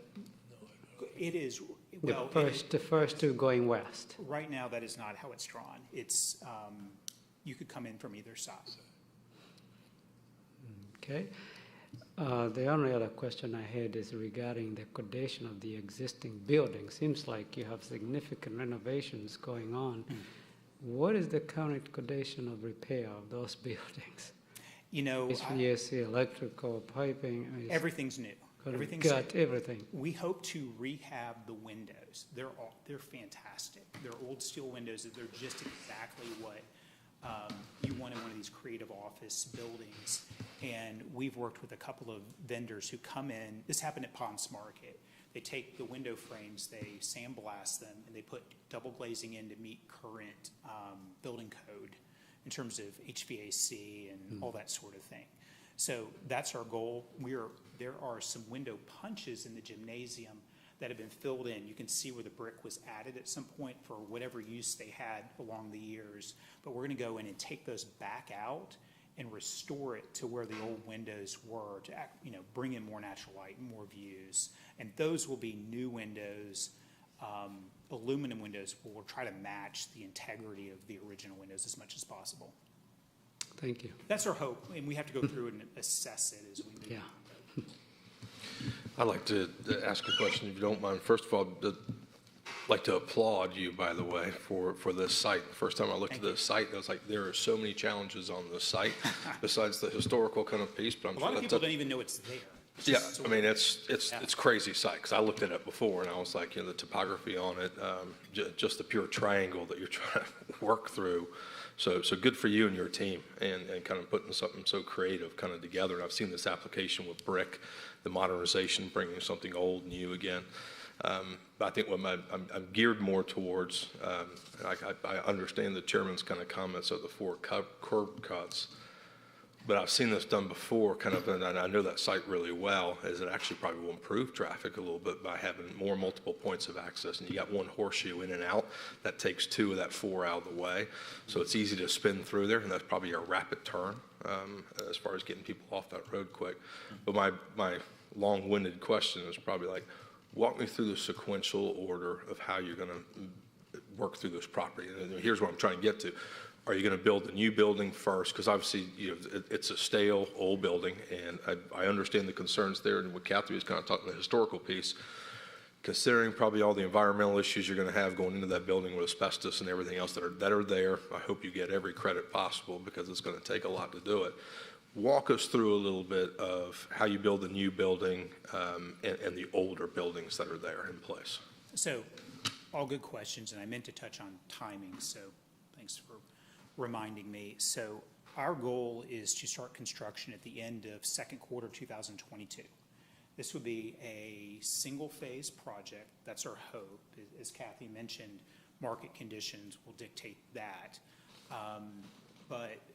It is, The first 2 going west. right now, that is not how it's drawn. It's, you could come in from either side. Okay. The only other question I had is regarding the condition of the existing building. Seems like you have significant renovations going on. What is the current condition of repair of those buildings? HVAC, electrical, piping? Everything's new. Everything's Got everything. We hope to rehab the windows. They're fantastic. They're old steel windows. They're just exactly what you want in one of these creative office buildings. And we've worked with a couple of vendors who come in. This happened at Ponce Market. They take the window frames, they sandblast them, and they put double glazing in to meet current building code in terms of HVAC and all that sort of thing. So that's our goal. There are some window punches in the gymnasium that have been filled in. You can see where the brick was added at some point for whatever use they had along the years. But we're going to go in and take those back out and restore it to where the old windows were to bring in more natural light and more views. And those will be new windows, aluminum windows. We'll try to match the integrity of the original windows as much as possible. Thank you. That's our hope, and we have to go through and assess it as we move. Yeah. I'd like to ask a question, if you don't mind. First of all, I'd like to applaud you, by the way, for this site. First time I looked at this site, I was like, there are so many challenges on this site besides the historical kind of piece. But I'm A lot of people don't even know it's there. Yeah, I mean, it's crazy sight, because I looked at it before, and I was like, the topography on it, just the pure triangle that you're trying to work through. So good for you and your team, and kind of putting something so creative kind of together. And I've seen this application with brick, the modernization, bringing something old, new again. But I think what I'm geared more towards, I understand the chairman's kind of comments of the 4 curb cuts, but I've seen this done before, kind of, and I know that site really well, is it actually probably will improve traffic a little bit by having more multiple points of access. And you got one horseshoe in and out, that takes 2 of that 4 out of the way. So it's easy to spin through there, and that's probably a rapid turn as far as getting people off that road quick. But my long-winded question is probably like, walk me through the sequential order of how you're going to work through this property. And here's what I'm trying to get to. Are you going to build the new building first? Because obviously, it's a stale, old building, and I understand the concerns there. And what Kathy was kind of talking, the historical piece, considering probably all the environmental issues you're going to have going into that building with asbestos and everything else that are there. I hope you get every credit possible, because it's going to take a lot to do it. Walk us through a little bit of how you build the new building and the older buildings that are there in place. So, all good questions, and I meant to touch on timing, so thanks for reminding me. So, our goal is to start construction at the end of second quarter 2022. This would be a single-phase project. That's our hope. As Kathy mentioned, market conditions will dictate that.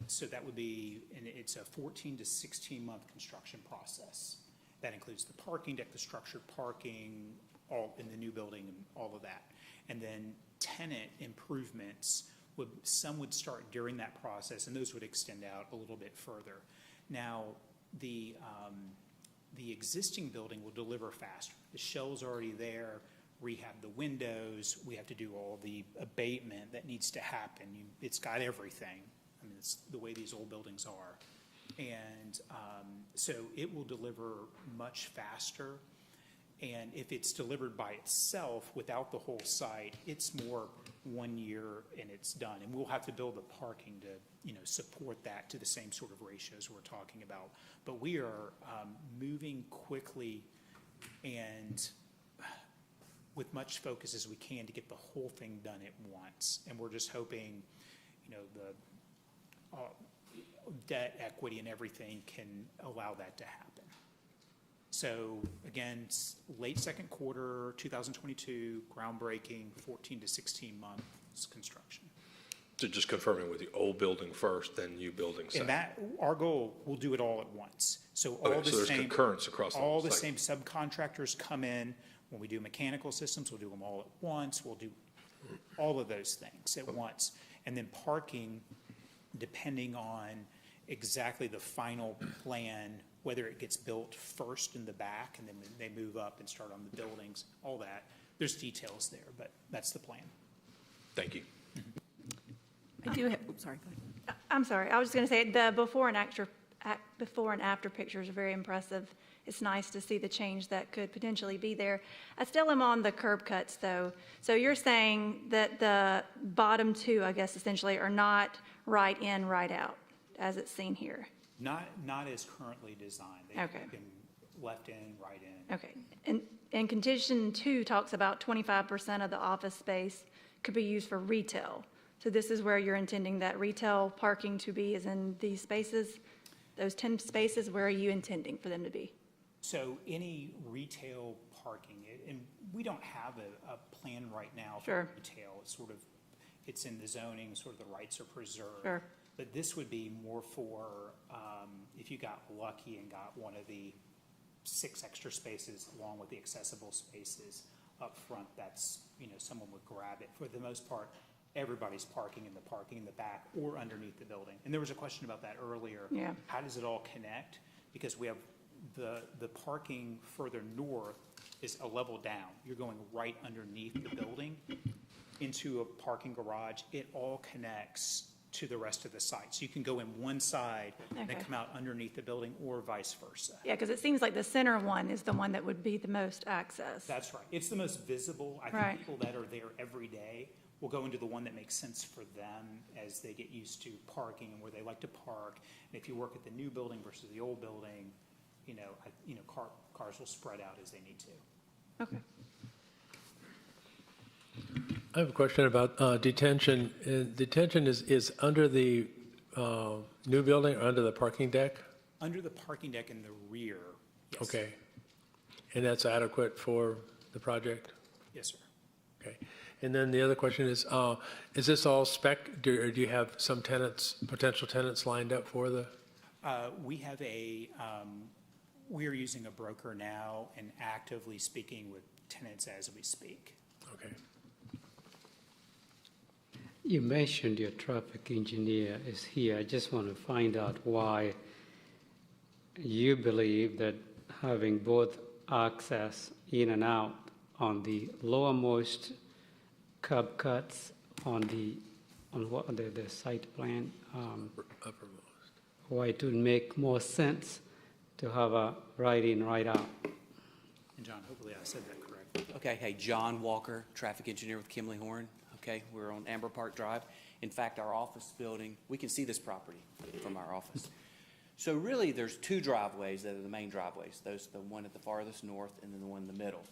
So that would be, and it's a 14 to 16-month construction process. That includes the parking deck, the structured parking, all in the new building, and all of that. And then tenant improvements, some would start during that process, and those would extend out a little bit further. Now, the existing building will deliver faster. The shell's already there, rehab the windows, we have to do all the abatement that needs to happen. It's got everything. I mean, it's the way these old buildings are. And so it will deliver much faster. And if it's delivered by itself without the whole site, it's more 1 year and it's done. And we'll have to build the parking to, support that to the same sort of ratios we're talking about. But we are moving quickly and with much focus as we can to get the whole thing done at once. And we're just hoping, the debt, equity, and everything can allow that to happen. So again, late second quarter 2022, groundbreaking, 14 to 16 months construction. So just confirming with the old building first, then new building second. And that, our goal, we'll do it all at once. So all Okay, so there's concurrence across the whole all the site. same subcontractors come in. When we do mechanical systems, we'll do them all at once. We'll do all of those things at once. And then parking, depending on exactly the final plan, whether it gets built first in the back and then they move up and start on the buildings, all that. There's details there, but that's the plan. Thank you. I do have, sorry, go ahead. I'm sorry, I was just going to say the before and after pictures are very impressive. It's nice to see the change that could potentially be there. I still am on the curb cuts, though. So you're saying that the bottom 2, I guess, essentially, are not right in, right out, as it's seen here. Not as currently designed. They've been left in, right in. Okay. And condition 2 talks about 25% of the office space could be used for retail. So this is where you're intending that retail parking to be, is in these spaces, those 10 spaces, where are you intending for them to be? So any retail parking, and we don't have a plan right now for Sure. retail. It's in the zoning, sort of the rights are preserved. Sure. But this would be more for if you got lucky and got one of the 6 extra spaces along with the accessible spaces up front, that's, someone would grab it. For the most part, everybody's parking in the back or underneath the building. And there was a question about that earlier. Yeah. How does it all connect? Because we have the parking further north is a level down. You're going right underneath the building into a parking garage. It all connects to the rest of the site. So you can go in one side and then come out underneath the building, or vice versa. Yeah, because it seems like the center one is the one that would be the most access. That's right. It's the most visible. I think people that are there every day will go into the one that makes sense for them as they get used to parking and where they like to park. And if you work at the new building versus the old building, cars will spread out as they need to. Okay. I have a question about detention. Detention is under the new building or under the parking deck? Under the parking deck in the rear, yes. Okay. And that's adequate for the project? Yes, sir. Okay. And then the other question is this all spec, or do you have some tenants, potential tenants lined up for the? We are using a broker now and actively speaking with tenants as we speak. Okay. You mentioned your traffic engineer is here. I just want to find out why you believe that having both access in and out on the lowermost curb cuts on the site plan, Uppermost. why it would make more sense to have a right in, right out. And John, hopefully I said that correct. Okay, hey, John Walker, traffic engineer with Kimley Horn. Okay, we're on Amber Park Drive. In fact, our office building, we can see this property from our office. So really, there's two driveways that are the main driveways. Those, the one at the farthest north and then the one in the middle.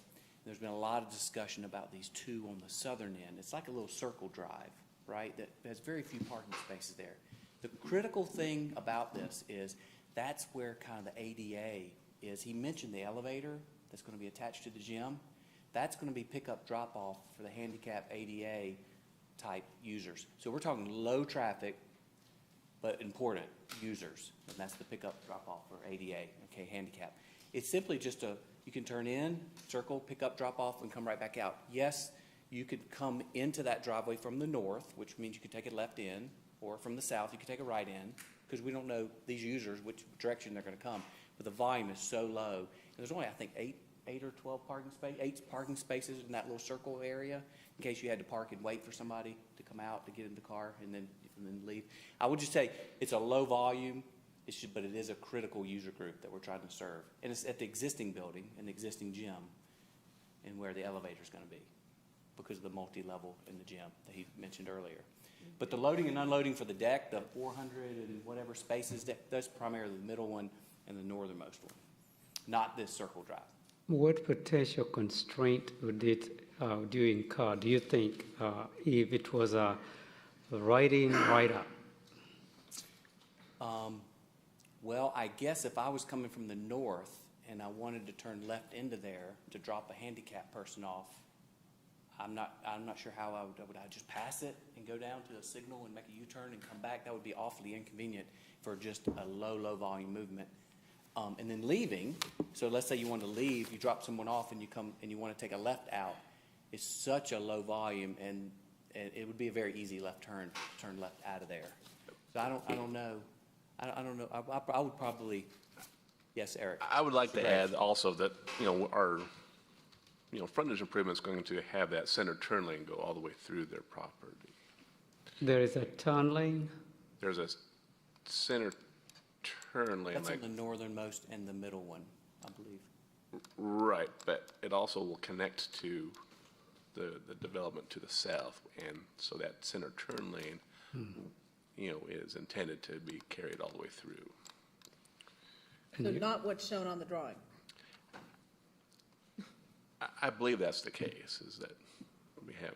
There's been a lot of discussion about these two on the southern end. It's like a little circle drive, right, that has very few parking spaces there. The critical thing about this is that's where kind of the ADA is. He mentioned the elevator that's going to be attached to the gym. That's going to be pickup drop-off for the handicap ADA type users. So we're talking low traffic, but important users. And that's the pickup drop-off for ADA, okay, handicap. It's simply just you can turn in, circle, pick up, drop off, and come right back out. Yes, you could come into that driveway from the north, which means you could take a left in, or from the south, you could take a right in, because we don't know these users, which direction they're going to come. But the volume is so low. And there's only, I think, 8 or 12 parking spaces, 8 parking spaces in that little circle area, in case you had to park and wait for somebody to come out to get in the car and then leave. I would just say it's a low volume, but it is a critical user group that we're trying to serve. And it's at the existing building and the existing gym and where the elevator is going to be because of the multi-level in the gym that he mentioned earlier. But the loading and unloading for the deck, the 400 and whatever spaces, that's primarily the middle one and the northernmost one, not this circle drive. What potential constraint would it do you incur? Do you think if it was a right in, right out? Well, I guess if I was coming from the north and I wanted to turn left into there to drop a handicapped person off, I'm not sure how would I just pass it and go down to a signal and make a U-turn and come back? That would be awfully inconvenient for just a low volume movement. And then leaving, so let's say you want to leave, you drop someone off and you come and you want to take a left out. It's such a low volume and it would be a very easy left turn left out of there. So I don't know. I don't know. I would probably, yes, Eric. I would like to add also that, our, frontage improvement is going to have that center turn lane go all the way through their property. There is a turn lane? There's a center turn lane. That's on the northernmost and the middle one, I believe. Right, but it also will connect to the development to the south, and so that center turn lane, is intended to be carried all the way through. So not what's shown on the drawing? I believe that's the case, is that we have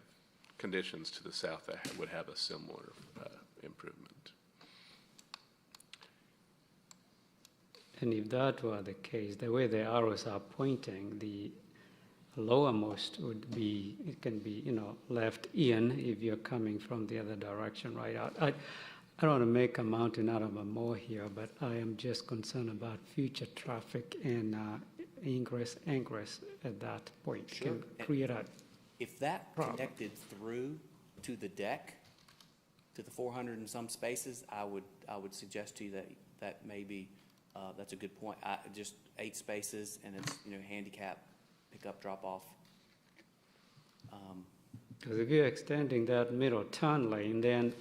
conditions to the south that would have a similar improvement. And if that were the case, the way the arrows are pointing, the lowermost would be, it can be, left in if you're coming from the other direction right out. I don't want to make a mountain out of a molehill, but I am just concerned about future traffic and ingress at that point. Sure. Can create a If that problem. connected through to the deck, to the 400 and some spaces, I would suggest to you that maybe that's a good point. Just 8 spaces and it's handicap pick up drop off. Because if you're extending that middle turn lane, then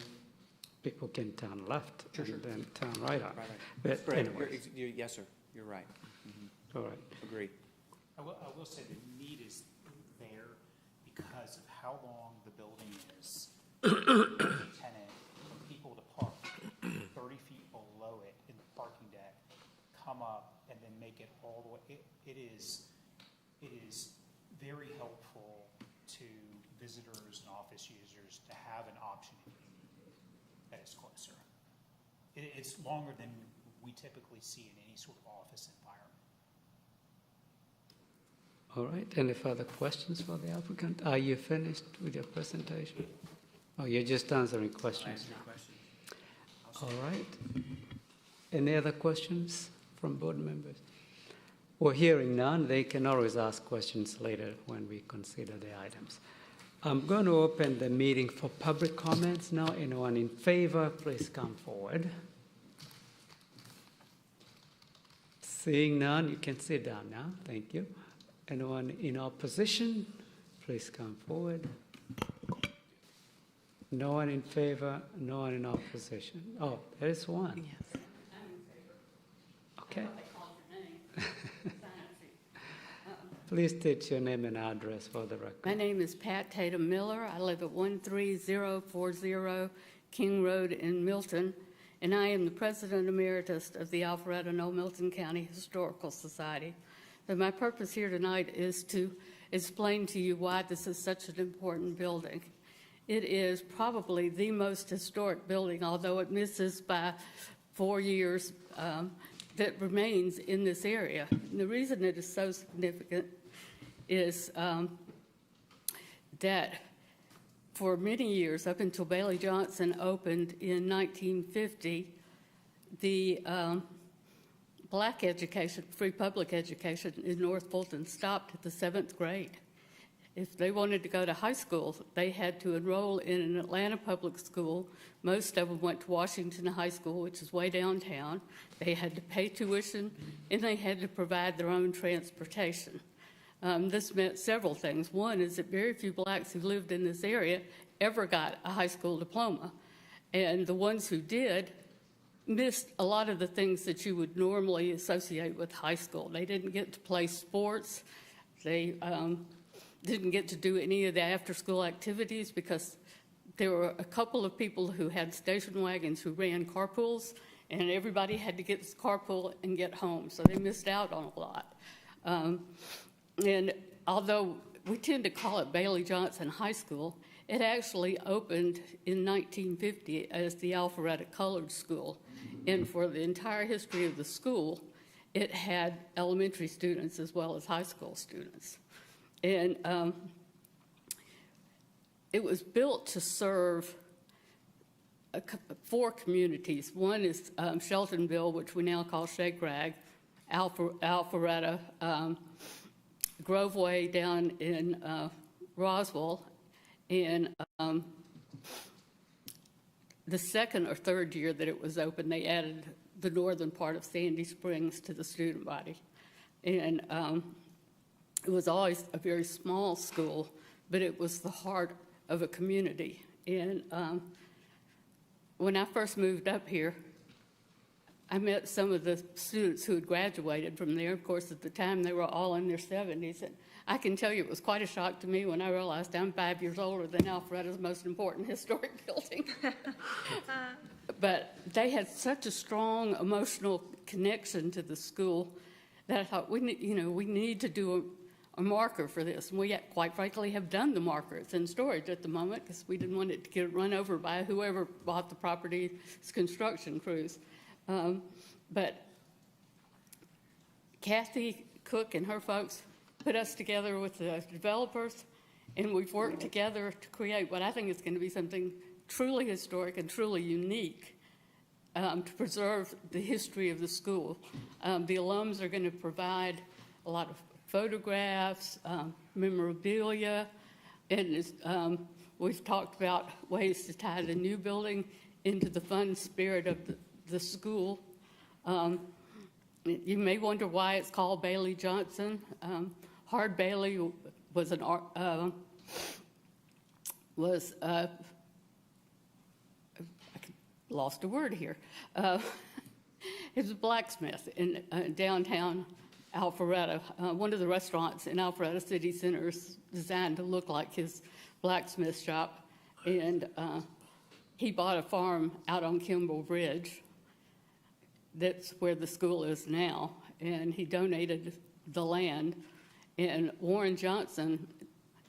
people can turn left and then turn right out. Right. But Correct. anyway, Yes, sir. You're right. all right. Agreed. I will say the need is there because of how long the building is. Tenant, for people to park 30 feet below it in the parking deck, come up and then make it all the way. It is very helpful to visitors and office users to have an option that is closer. It's longer than we typically see in any sort of office environment. All right, any further questions for the applicant? Are you finished with your presentation? Oh, you're just answering questions. All right. Any other questions from board members? Well, hearing none, they can always ask questions later when we consider the items. I'm going to open the meeting for public comments now. Anyone in favor, please come forward. Seeing none, you can sit down now. Thank you. Anyone in opposition, please come forward. No one in favor, no one in opposition. Oh, there is one. Yes. I'm in favor. Okay. They called your name. Please state your name and address for the record. My name is Pat Tatum Miller. I live at 13040 King Road in Milton, and I am the President Emeritus of the Alpharetta and Old Milton County Historical Society. So my purpose here tonight is to explain to you why this is such an important building. It is probably the most historic building, although it misses by 4 years, that remains in this area. And the reason it is so significant is that for many years, up until Bailey Johnson opened in 1950, the black education, free public education in North Fulton stopped at the 7th grade. If they wanted to go to high school, they had to enroll in an Atlanta public school. Most of them went to Washington High School, which is way downtown. They had to pay tuition, and they had to provide their own transportation. This meant several things. One is that very few blacks who lived in this area ever got a high school diploma. And the ones who did missed a lot of the things that you would normally associate with high school. They didn't get to play sports. They didn't get to do any of the after-school activities because there were a couple of people who had station wagons who ran carpools, and everybody had to get this carpool and get home, so they missed out on a lot. And although we tend to call it Bailey Johnson High School, it actually opened in 1950 as the Alpharetta Colored School, and for the entire history of the school, it had elementary students as well as high school students. And it was built to serve 4 communities. One is Sheltonville, which we now call Shake Rag, Alpharetta, Groveway down in Roswell, and the second or third year that it was open, they added the northern part of Sandy Springs to the student body. And it was always a very small school, but it was the heart of a community. And when I first moved up here, I met some of the students who had graduated from there. Of course, at the time, they were all in their 70s. And I can tell you it was quite a shock to me when I realized I'm 5 years older than Alpharetta's most important historic building. But they had such a strong emotional connection to the school that I thought, we need to do a marker for this. And we, quite frankly, have done the marker. It's in storage at the moment because we didn't want it to get run over by whoever bought the property's construction crews. But Kathy Cook and her folks put us together with the developers, and we've worked together to create what I think is going to be something truly historic and truly unique to preserve the history of the school. The alums are going to provide a lot of photographs, memorabilia, and we've talked about ways to tie the new building into the fun spirit of the school. You may wonder why it's called Bailey Johnson. Hard Bailey was I lost a word here. He was a blacksmith in downtown Alpharetta. One of the restaurants in Alpharetta City Center is designed to look like his blacksmith shop, and he bought a farm out on Kimball Ridge. That's where the school is now, and he donated the land. And Warren Johnson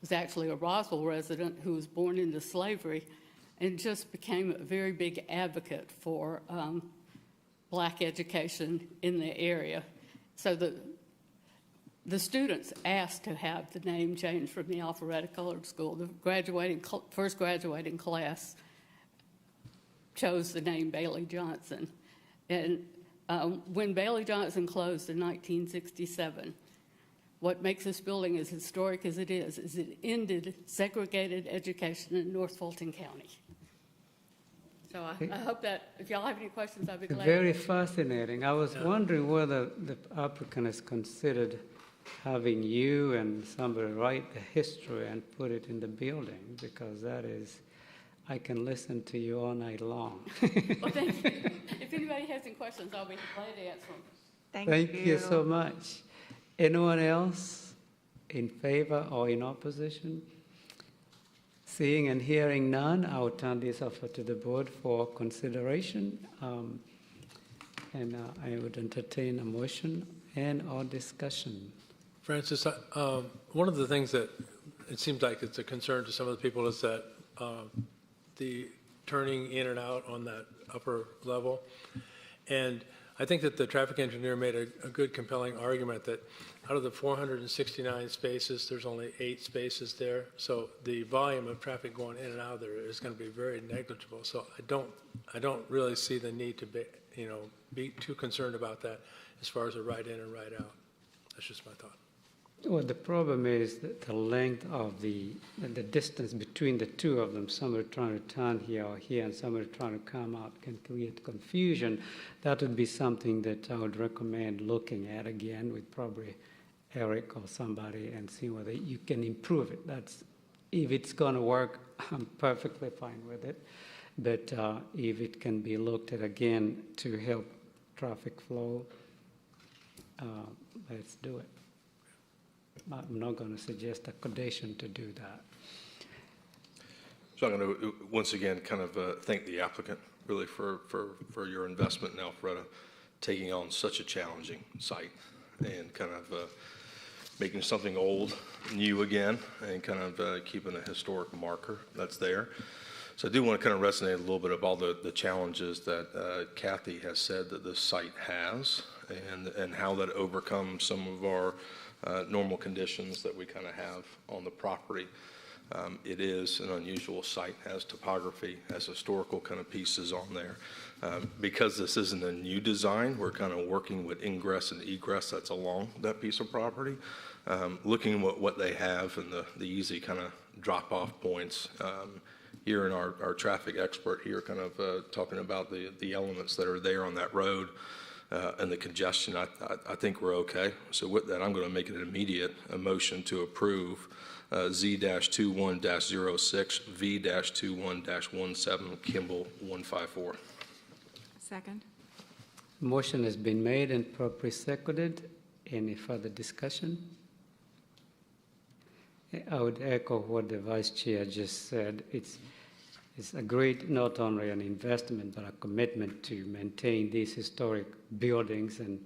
was actually a Roswell resident who was born into slavery and just became a very big advocate for black education in the area. So the students asked to have the name changed from the Alpharetta Colored School. The first graduating class chose the name Bailey Johnson. And when Bailey Johnson closed in 1967, what makes this building as historic as it is it ended segregated education in North Fulton County. So I hope that, if y'all have any questions, I'd be glad. Very fascinating. I was wondering whether the applicant has considered having you and somebody write the history and put it in the building, because that is, I can listen to you all night long. Well, thank you. If anybody has any questions, I'll be glad to answer them. Thank you so much. Anyone else in favor or in opposition? Seeing and hearing none, I will turn this over to the board for consideration. And I would entertain a motion and or discussion. Francis, one of the things that it seems like it's a concern to some of the people is that the turning in and out on that upper level. And I think that the traffic engineer made a good, compelling argument that out of the 469 spaces, there's only 8 spaces there. So the volume of traffic going in and out of there is going to be very negligible. So I don't really see the need to be too concerned about that as far as a right in and right out. That's just my thought. Well, the problem is that the length of the distance between the two of them. Somebody trying to turn here or here, and somebody trying to come out can create confusion. That would be something that I would recommend looking at again with probably Eric or somebody and see whether you can improve it. If it's going to work, I'm perfectly fine with it. But if it can be looked at again to help traffic flow, let's do it. I'm not going to suggest a condition to do that. So I'm going to, once again, kind of thank the applicant really for your investment in Alpharetta, taking on such a challenging site and kind of making something old new again and kind of keeping a historic marker that's there. So I do want to kind of resonate a little bit of all the challenges that Kathy has said that this site has and how that overcomes some of our normal conditions that we kind of have on the property. It is an unusual site, has topography, has historical kind of pieces on there. Because this isn't a new design, we're kind of working with ingress and egress that's along that piece of property, looking at what they have and the easy kind of drop-off points. Here in our traffic expert here kind of talking about the elements that are there on that road. And the congestion, I think we're okay. So with that, I'm going to make it an immediate motion to approve Z-21-06, V-21-17, Kimball 154. Second. Motion has been made and properly seconded. Any further discussion? I would echo what the Vice Chair just said. It's a great, not only an investment, but a commitment to maintain these historic buildings, and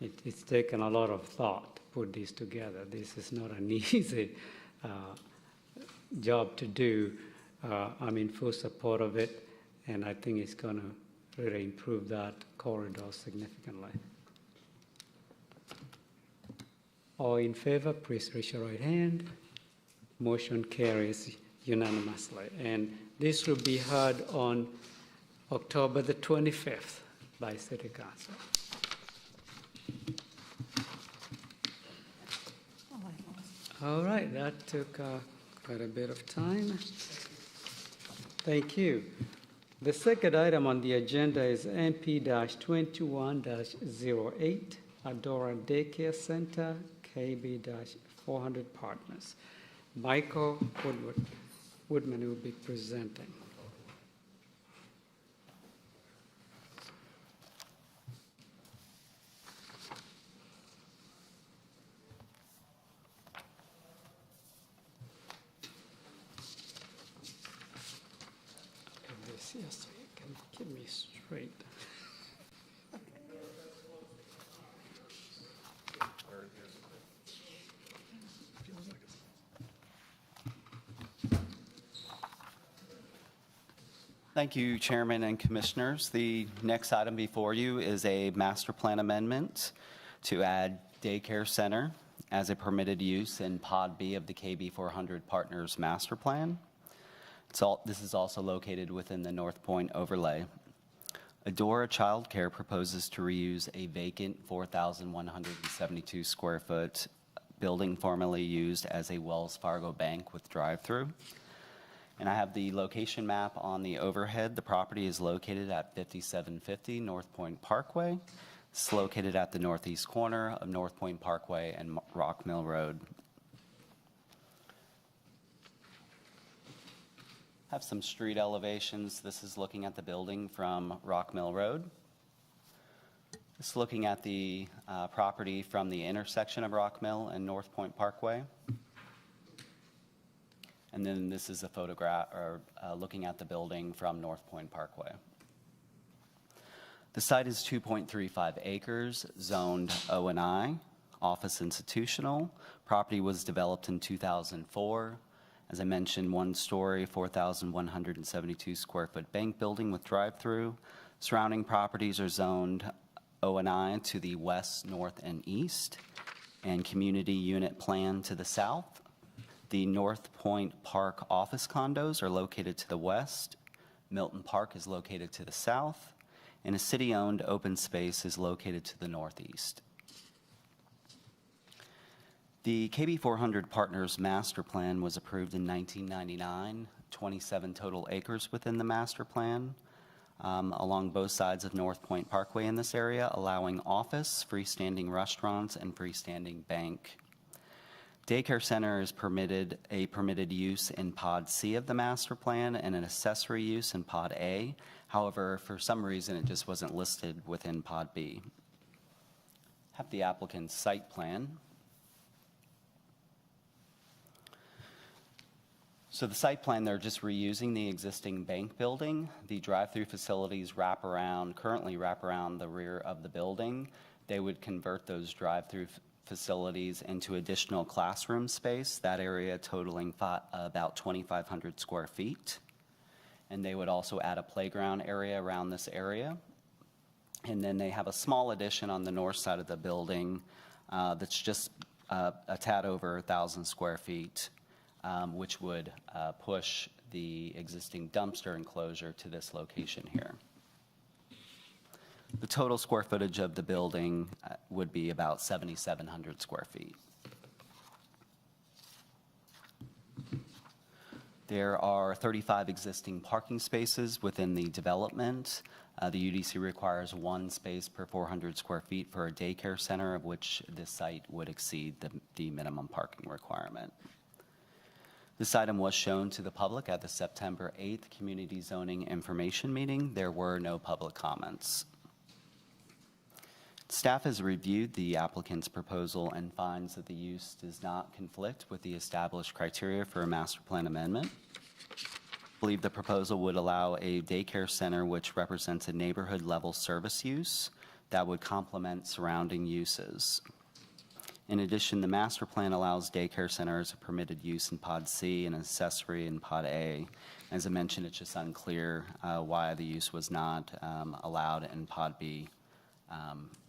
it's taken a lot of thought to put these together. This is not an easy job to do. I'm in full support of it, and I think it's going to really improve that corridor significantly. All in favor, please raise your right hand. Motion carries unanimously. And this will be heard on October the 25th by City Council. All right, that took quite a bit of time. Thank you. The second item on the agenda is MP-21-08, Adora Daycare Center, KB-400 Partners. Michael Woodman will be presenting. Yes, so you can keep me straight. Thank you, Chairman and Commissioners. The next item before you is a master plan amendment to add daycare center as a permitted use in Pod B of the KB 400 Partners Master Plan. This is also located within the North Point overlay. Adora Child Care proposes to reuse a vacant 4,172 square foot building formerly used as a Wells Fargo bank with drive-through. And I have the location map on the overhead. The property is located at 5750 North Point Parkway. It's located at the northeast corner of North Point Parkway and Rock Mill Road. Have some street elevations. This is looking at the building from Rock Mill Road. This is looking at the property from the intersection of Rock Mill and North Point Parkway. And then this is a photograph, or looking at the building from North Point Parkway. The site is 2.35 acres, zoned O&I, office institutional. Property was developed in 2004. As I mentioned, one-story, 4,172 square foot bank building with drive-through. Surrounding properties are zoned O&I to the west, north, and east, and community unit plan to the south. The North Point Park office condos are located to the west. Milton Park is located to the south, and a city-owned open space is located to the northeast. The KB 400 Partners Master Plan was approved in 1999, 27 total acres within the master plan, along both sides of North Point Parkway in this area, allowing office, freestanding restaurants, and freestanding bank. Daycare center is a permitted use in Pod C of the master plan and an accessory use in Pod A. However, for some reason, it just wasn't listed within Pod B. Have the applicant's site plan. So the site plan, they're just reusing the existing bank building. The drive-through facilities currently wrap around the rear of the building. They would convert those drive-through facilities into additional classroom space, that area totaling about 2,500 square feet. And they would also add a playground area around this area. And then they have a small addition on the north side of the building that's just a tad over 1,000 square feet. Which would push the existing dumpster enclosure to this location here. The total square footage of the building would be about 7,700 square feet. There are 35 existing parking spaces within the development. The UDC requires one space per 400 square feet for a daycare center, of which this site would exceed the minimum parking requirement. This item was shown to the public at the September 8th Community Zoning Information Meeting. There were no public comments. Staff has reviewed the applicant's proposal and finds that the use does not conflict with the established criteria for a master plan amendment. I believe the proposal would allow a daycare center which represents a neighborhood level service use that would complement surrounding uses. In addition, the master plan allows daycare center as a permitted use in Pod C and accessory in Pod A. As I mentioned, it's just unclear why the use was not allowed in Pod B,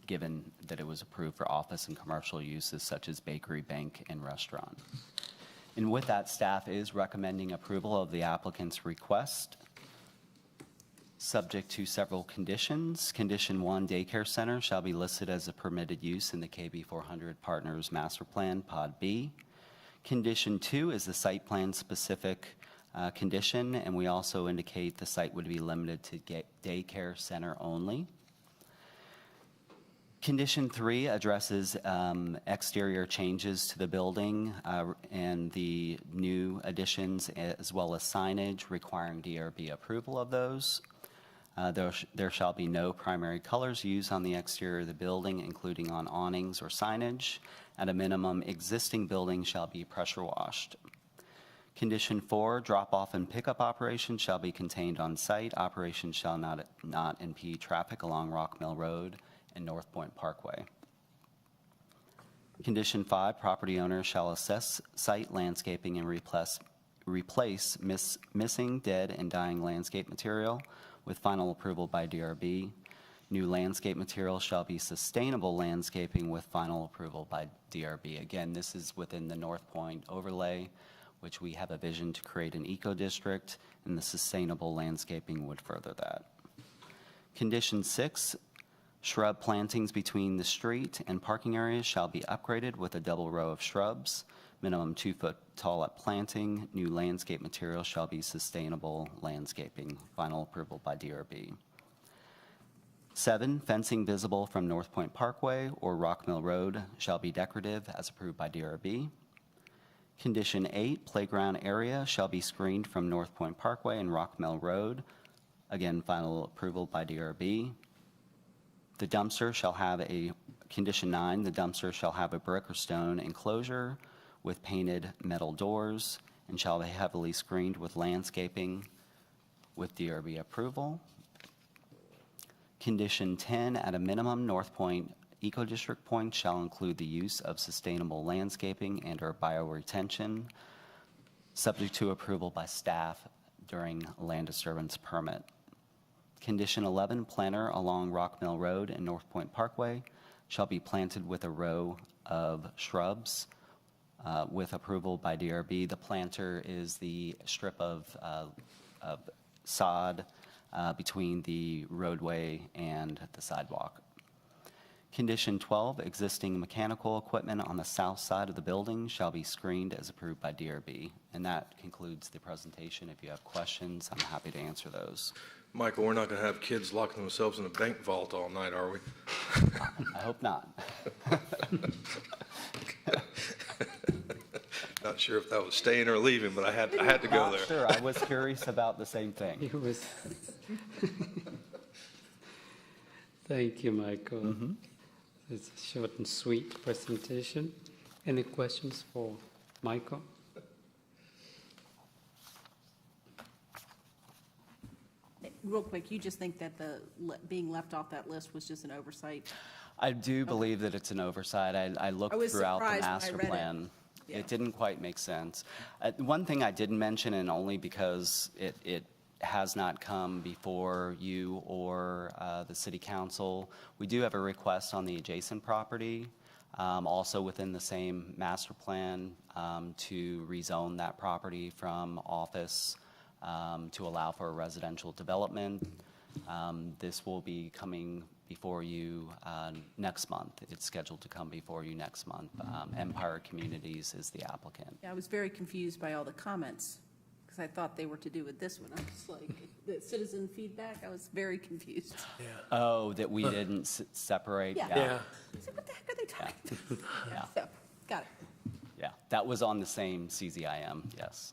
given that it was approved for office and commercial uses such as bakery, bank, and restaurant. And with that, staff is recommending approval of the applicant's request, subject to several conditions. Condition 1, daycare center shall be listed as a permitted use in the KB 400 Partners Master Plan, Pod B. Condition 2 is the site plan specific condition, and we also indicate the site would be limited to daycare center only. Condition 3 addresses exterior changes to the building and the new additions, as well as signage requiring DRB approval of those. There shall be no primary colors used on the exterior of the building, including on awnings or signage. At a minimum, existing buildings shall be pressure washed. Condition 4, drop-off and pickup operations shall be contained on site. Operations shall not impede traffic along Rock Mill Road and North Point Parkway. Condition 5, property owners shall assess site landscaping and replace missing, dead, and dying landscape material with final approval by DRB. New landscape material shall be sustainable landscaping with final approval by DRB. Again, this is within the North Point overlay, which we have a vision to create an eco-district, and the sustainable landscaping would further that. Condition 6, shrub plantings between the street and parking areas shall be upgraded with a double row of shrubs, minimum 2 foot tall at planting. New landscape material shall be sustainable landscaping, final approval by DRB. 7, fencing visible from North Point Parkway or Rock Mill Road shall be decorative as approved by DRB. Condition 8, playground area shall be screened from North Point Parkway and Rock Mill Road. Again, final approval by DRB. The dumpster shall have a, condition 9, the dumpster shall have a brick or stone enclosure with painted metal doors and shall be heavily screened with landscaping with DRB approval. Condition 10, at a minimum, North Point Eco-District points shall include the use of sustainable landscaping and/or bioretention, subject to approval by staff during land disturbance permit. Condition 11, planter along Rock Mill Road and North Point Parkway shall be planted with a row of shrubs with approval by DRB. The planter is the strip of sod between the roadway and the sidewalk. Condition 12, existing mechanical equipment on the south side of the building shall be screened as approved by DRB. And that concludes the presentation. If you have questions, I'm happy to answer those. Michael, we're not going to have kids locking themselves in a bank vault all night, are we? I hope not. Not sure if that was staying or leaving, but I had to go there. Sure, I was curious about the same thing. It was. Thank you, Michael. It's a short and sweet presentation. Any questions for Michael? Real quick, you just think that being left off that list was just an oversight? I do believe that it's an oversight. I looked was throughout the surprised when I master read it. plan. Yeah. It didn't quite make sense. One thing I didn't mention, and only because it has not come before you or the city council, we do have a request on the adjacent property, also within the same master plan, to rezone that property from office to allow for a residential development. This will be coming before you next month. It's scheduled to come before you next month. Empire Communities is the applicant. Yeah, I was very confused by all the comments, because I thought they were to do with this one. I was like, the citizen feedback, I was very confused. Oh, that we didn't separate? Yeah. Yeah. I was like, what the heck are they talking about? Yeah. So, got it. Yeah, that was on the same CZIM, yes.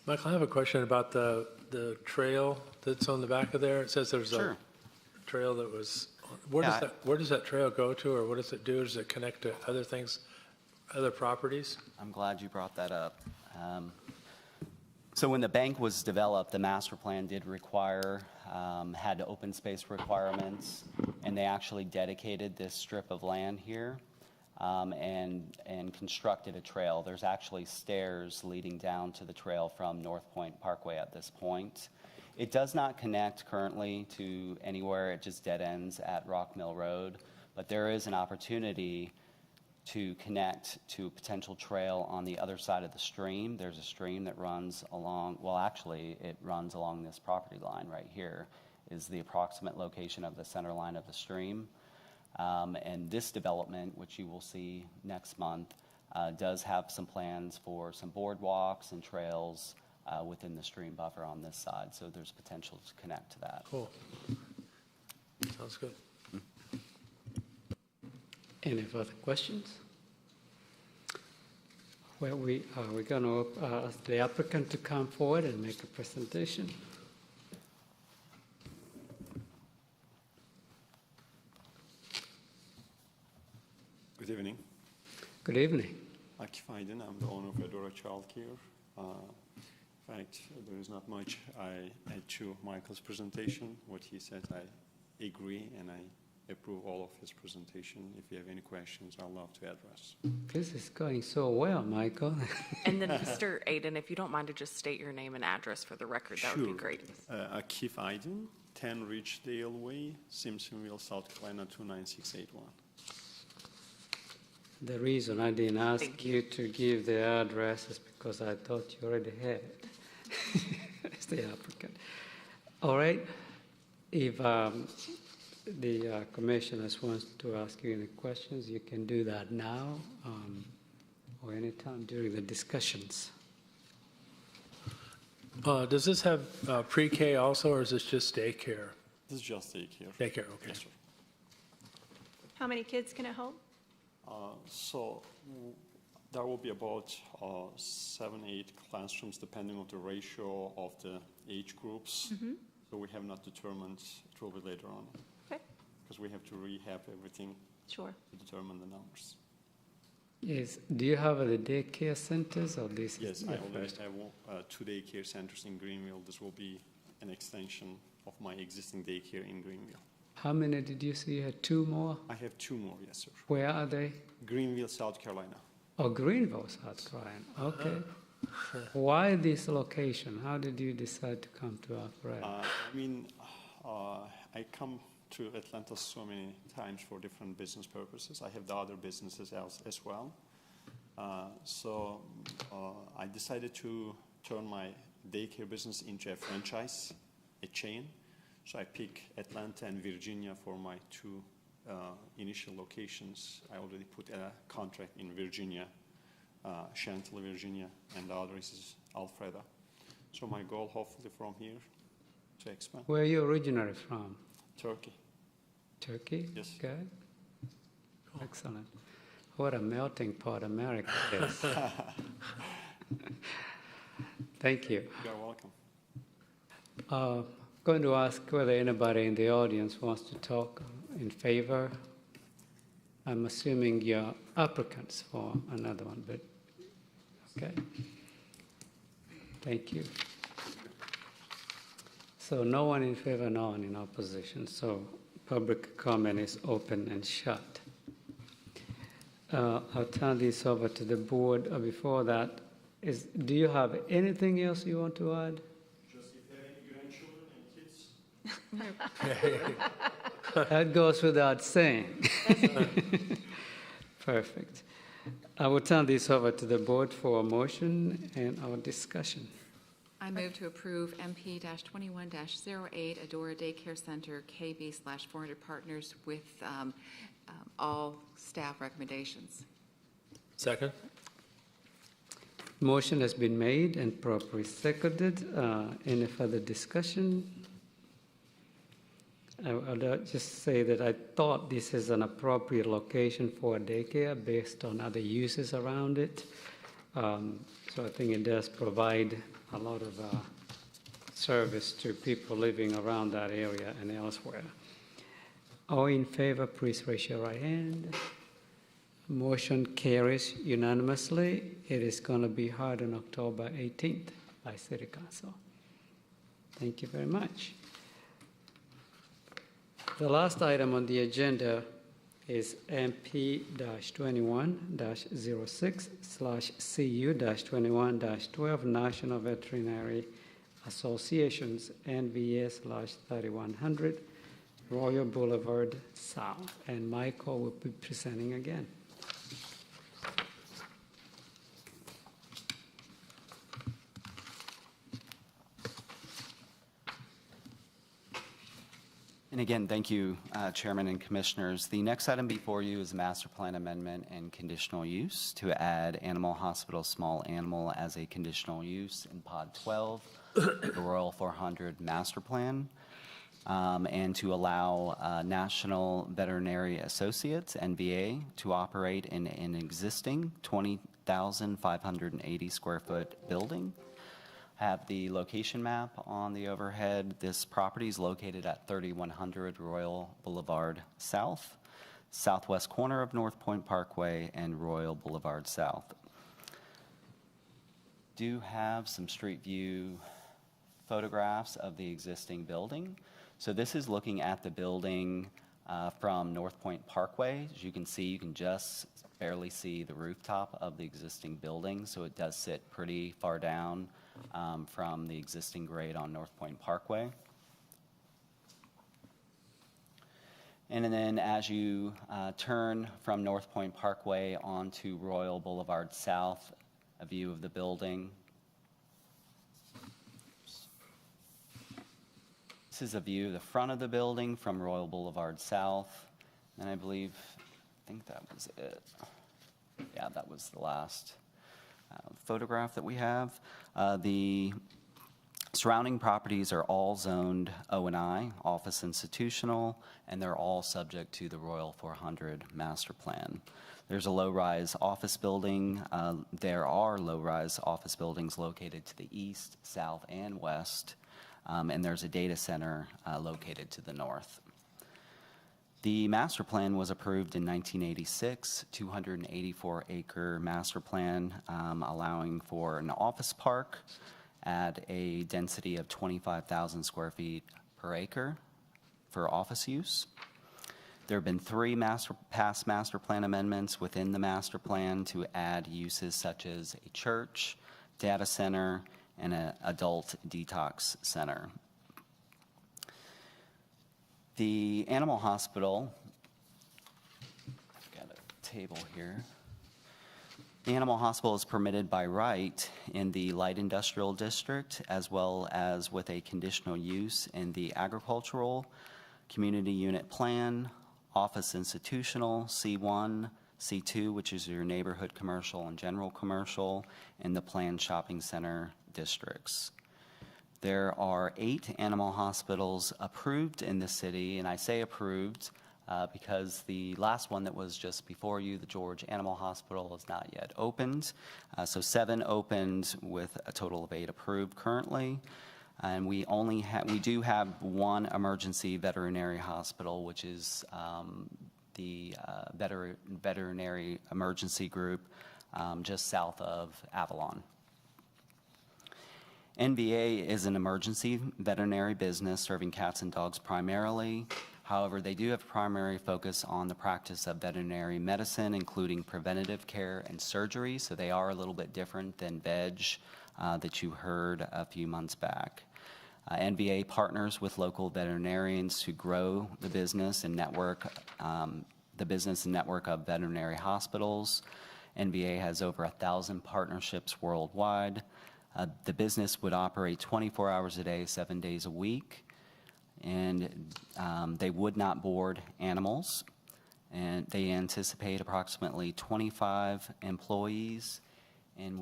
Michael, I have a question about the trail that's on the back of there. It says there's Sure. a trail that was, where does that trail go to, or what does it do? Does it connect to other things, other properties? I'm glad you brought that up. So when the bank was developed, the master plan did require, had open space requirements, and they actually dedicated this strip of land here and constructed a trail. There's actually stairs leading down to the trail from North Point Parkway at this point. It does not connect currently to anywhere. It just dead ends at Rock Mill Road, but there is an opportunity to connect to a potential trail on the other side of the stream. There's a stream that runs along, well, actually, it runs along this property line right here, is the approximate location of the center line of the stream. And this development, which you will see next month, does have some plans for some boardwalks and trails within the stream buffer on this side. So there's potential to connect to that. Cool. Sounds good. Any further questions? Well, we're going to ask the applicant to come forward and make a presentation. Good evening. Good evening. Aki Faiden, I'm the owner of Adora Childcare. In fact, there is not much I add to Michael's presentation. What he said, I agree and I approve all of his presentation. If you have any questions, I'd love to address. This is going so well, Michael. And then, Mr. Aiden, if you don't mind to just state your name and address for the record, that would be great. Keith Aiden, 10 Ridgedale Way, Simpsonville, South Carolina, 29681. The reason I didn't ask you to give the address is because I thought you already had it. It's the applicant. All right. If the commissioners wants to ask you any questions, you can do that now or anytime during the discussions. Does this have pre-K also, or is this just daycare? This is just daycare. Daycare, okay. Yes, sir. How many kids can it hold? So there will be about 7, 8 classrooms, depending on the ratio of the age groups. So we have not determined, it will be later on. Okay. Because we have to rehab everything Sure. to determine the numbers. Yes. Do you have the daycare centers or this? Yes, is I the already first? have 2 daycare centers in Greenville. This will be an extension of my existing daycare in Greenville. How many did you say? You had 2 more? I have 2 more, yes, sir. Where are they? Greenville, South Carolina. Oh, Greenville, South Carolina. Okay. Why this location? How did you decide to come to Alpharetta? I come to Atlanta so many times for different business purposes. I have the other businesses as well. So I decided to turn my daycare business into a franchise, a chain. So I pick Atlanta and Virginia for my 2 initial locations. I already put a contract in Virginia, Chantilly, Virginia, and the other is Alpharetta. So my goal, hopefully, from here to expand. Where are you originally from? Turkey. Turkey? Yes. Good. Excellent. What a melting pot America is. Thank you. You're welcome. Going to ask whether anybody in the audience wants to talk in favor. I'm assuming you're applicants for another one, but okay. Thank you. So no one in favor, no one in opposition. So public comment is open and shut. I'll turn this over to the board. Before that, do you have anything else you want to add? Just if you have any grandchildren and kids. That goes without saying. Perfect. I will turn this over to the board for a motion and our discussion. I move to approve MP-21-08 Adora Daycare Center KB/400 Partners with all staff recommendations. Second? Motion has been made and properly seconded. Any further discussion? I'll just say that I thought this is an appropriate location for a daycare based on other uses around it. So I think it does provide a lot of service to people living around that area and elsewhere. All in favor, please raise your right hand. Motion carries unanimously. It is going to be held on October 18th by City Council. Thank you very much. The last item on the agenda is MP-21-06/CU-21-12 National Veterinary Associations NVA/3100 Royal Boulevard South. And Michael will be presenting again. And again, thank you, Chairman and Commissioners. The next item before you is a master plan amendment and conditional use to add Animal Hospital Small Animal as a conditional use in Pod 12, the Royal 400 Master Plan, and to allow National Veterinary Associates, NVA, to operate in an existing 20,580 square foot building. Have the location map on the overhead. This property is located at 3100 Royal Boulevard South, southwest corner of North Point Parkway and Royal Boulevard South. Do have some street view photographs of the existing building. So this is looking at the building from North Point Parkway. As you can see, you can just barely see the rooftop of the existing building, so it does sit pretty far down from the existing grade on North Point Parkway. And then as you turn from North Point Parkway onto Royal Boulevard South, a view of the building. This is a view of the front of the building from Royal Boulevard South. And I think that was it. Yeah, that was the last photograph that we have. The surrounding properties are all zoned O&I, office institutional, and they're all subject to the Royal 400 master plan. There's a low-rise office building. There are low-rise office buildings located to the east, south, and west, and there's a data center located to the north. The master plan was approved in 1986, 284-acre master plan, allowing for an office park at a density of 25,000 square feet per acre for office use. There have been 3 past master plan amendments within the master plan to add uses such as a church, data center, and an adult detox center. The animal hospital, I've got a table here. The animal hospital is permitted by right in the light industrial district, as well as with a conditional use in the agricultural, community unit plan, office institutional, C1, C2, which is your neighborhood commercial and general commercial, and the planned shopping center districts. There are 8 animal hospitals approved in the city, and I say approved because the last one that was just before you, the George Animal Hospital, is not yet opened. So 7 opened with a total of 8 approved currently. And we do have 1 emergency veterinary hospital, which is the veterinary emergency group just south of Avalon. NVA is an emergency veterinary business serving cats and dogs primarily. However, they do have primary focus on the practice of veterinary medicine, including preventative care and surgery, so they are a little bit different than VEG that you heard a few months back. NVA partners with local veterinarians to grow the business and network of veterinary hospitals. NVA has over 1,000 partnerships worldwide. The business would operate 24 hours a day, 7 days a week, and they would not board animals. And they anticipate approximately 25 employees. And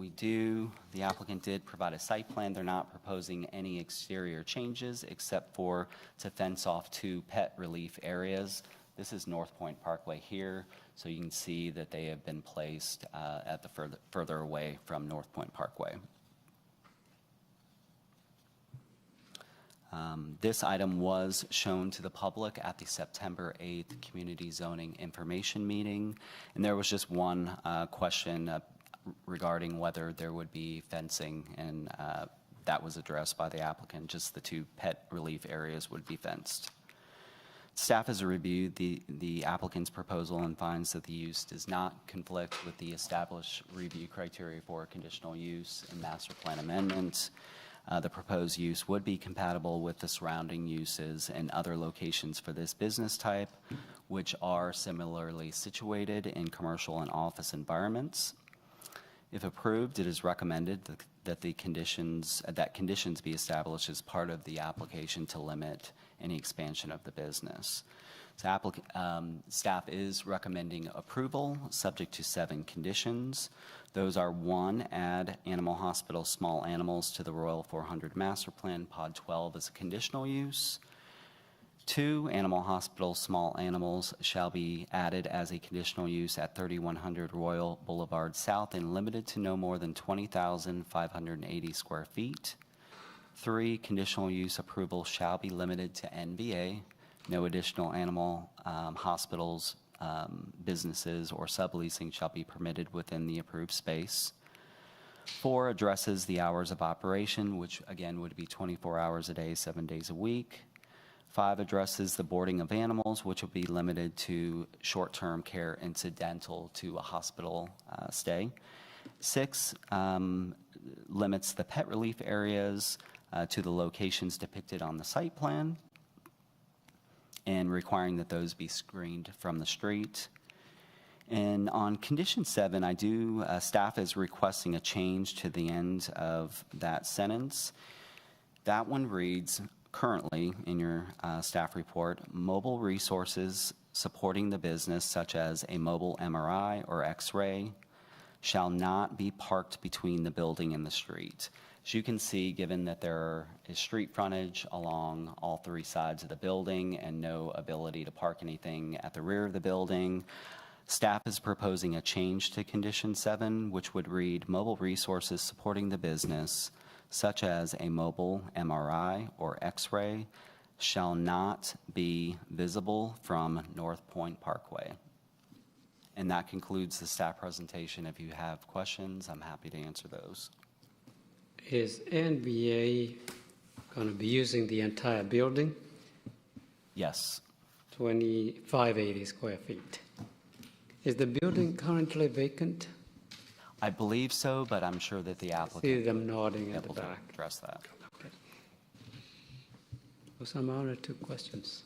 the applicant did provide a site plan. They're not proposing any exterior changes except for to fence off 2 pet relief areas. This is North Point Parkway here, so you can see that they have been placed at the further away from North Point Parkway. This item was shown to the public at the September 8th Community Zoning Information Meeting, and there was just one question regarding whether there would be fencing, and that was addressed by the applicant. Just the 2 pet relief areas would be fenced. Staff has reviewed the applicant's proposal and finds that the use does not conflict with the established review criteria for conditional use and master plan amendments. The proposed use would be compatible with the surrounding uses and other locations for this business type, which are similarly situated in commercial and office environments. If approved, it is recommended that conditions be established as part of the application to limit any expansion of the business. So staff is recommending approval subject to 7 conditions. Those are 1, add animal hospital small animals to the Royal 400 Master Plan, Pod 12 as a conditional use. 2, animal hospital small animals shall be added as a conditional use at 3100 Royal Boulevard South and limited to no more than 20,580 square feet. 3, conditional use approval shall be limited to NVA. No additional animal hospitals, businesses, or subleasing shall be permitted within the approved space. 4, addresses the hours of operation, which again would be 24 hours a day, 7 days a week. 5 addresses the boarding of animals, which will be limited to short-term care incidental to a hospital stay. 6 limits the pet relief areas to the locations depicted on the site plan and requiring that those be screened from the street. And on condition 7, staff is requesting a change to the end of that sentence. That one reads, currently in your staff report, mobile resources supporting the business such as a mobile MRI or X-ray shall not be parked between the building and the street. As you can see, given that there is street frontage along all 3 sides of the building and no ability to park anything at the rear of the building, staff is proposing a change to condition 7, which would read, mobile resources supporting the business, such as a mobile MRI or X-ray, shall not be visible from North Point Parkway. And that concludes the staff presentation. If you have questions, I'm happy to answer those. Is NBA going to be using the entire building? Yes. 2,580 square feet. Is the building currently vacant? I believe so, but I'm sure that the applicant See them nodding at the will be able back. to address that. Okay. Was some one or 2 questions?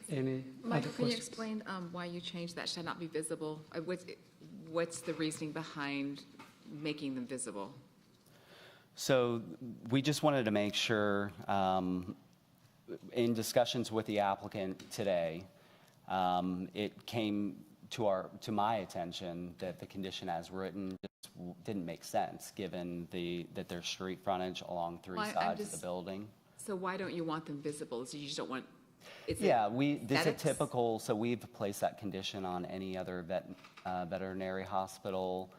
Any Michael, other can you questions? explain why you changed that shall not be visible? What's the reasoning behind making them visible? So we just wanted to make sure, in discussions with the applicant today, it came to my attention that the condition as written just didn't make sense, given that there's street frontage along 3 sides of the building. So why don't you want them visible? So you just don't want? This is typical. So we've placed that condition on any other veterinary hospital,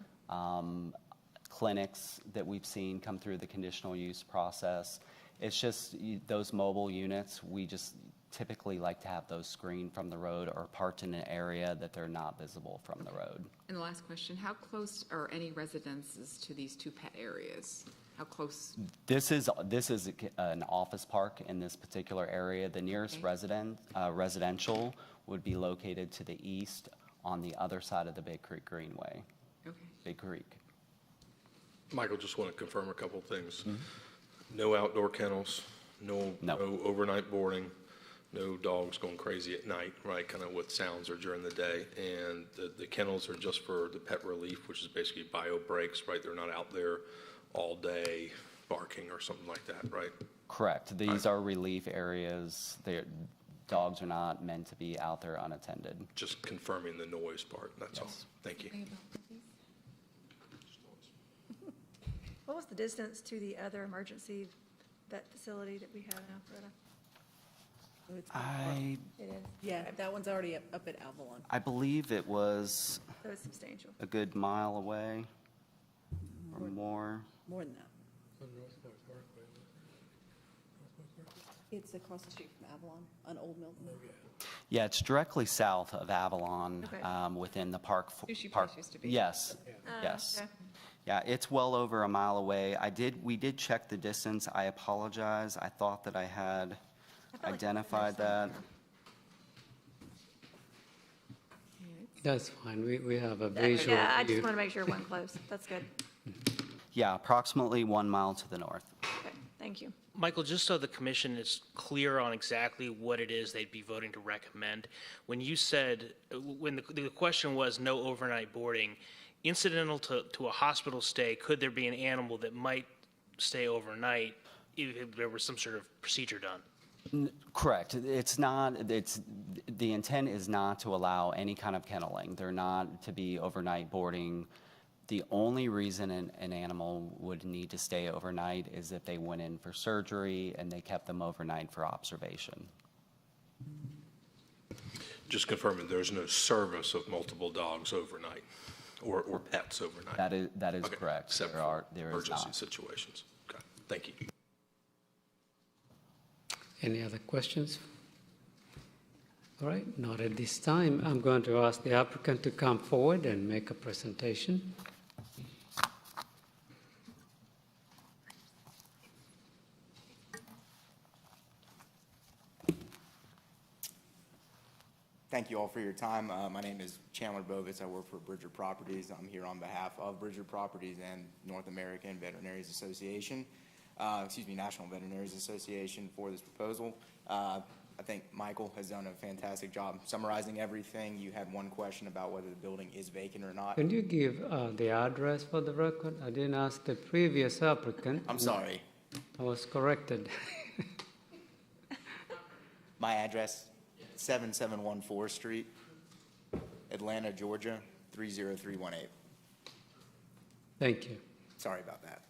clinics that we've seen come through the conditional use process. It's just those mobile units, we just typically like to have those screened from the road or parked in an area that they're not visible from the road. And the last question, how close are any residences to these 2 pet areas? How close? This is an office park in this particular area. The nearest residential would be located to the east on the other side of the Big Creek Greenway. Okay. Big Creek. Michael, just want to confirm a couple of things. No outdoor kennels, no overnight boarding, no dogs going crazy at night, right, kind of with sounds or during the day. And the kennels are just for the pet relief, which is basically bio breaks, right? They're not out there all day barking or something like that, right? Correct. These are relief areas. Dogs are not meant to be out there unattended. Just confirming the noise part, that's all. Thank you. What was the distance to the other emergency vet facility that we have in Alpharetta? It is. Yeah, that one's already up at Avalon. I believe it was So it's substantial. a good mile away or more. More than that. It's across the street from Avalon on Old Milton. Yeah, it's directly south of Avalon, Okay. Within the park. Sushi park. place used to be. Yes, yes. Okay. Yeah, it's well over a mile away. We did check the distance. I apologize. I thought that I had identified that. That's fine. We have a visual Yeah, I just view. want to make sure it went close. That's good. Yeah, approximately 1 mile to the north. Okay, thank you. Michael, just so the commission is clear on exactly what it is they'd be voting to recommend, when you said, when the question was no overnight boarding, incidental to a hospital stay, could there be an animal that might stay overnight if there was some sort of procedure done? Correct. The intent is not to allow any kind of kenneling. They're not to be overnight boarding. The only reason an animal would need to stay overnight is if they went in for surgery and they kept them overnight for observation. Just confirming there's no service of multiple dogs overnight or pets overnight. That is Okay. correct. Except There for is emergency not. situations. Okay, thank you. Any other questions? All right, not at this time. I'm going to ask the applicant to come forward and make a presentation. Thank you all for your time. My name is Chandler Bovis. I work for Bridger Properties. I'm here on behalf of Bridger Properties and North American Veterinaries Association, National Veterinaries Association for this proposal. I think Michael has done a fantastic job summarizing everything. You had one question about whether the building is vacant or not. Can you give the address for the record? I didn't ask the previous applicant. I'm sorry. I was corrected. My address, 7714 Street, Atlanta, Georgia, 30318. Thank you. Sorry about that.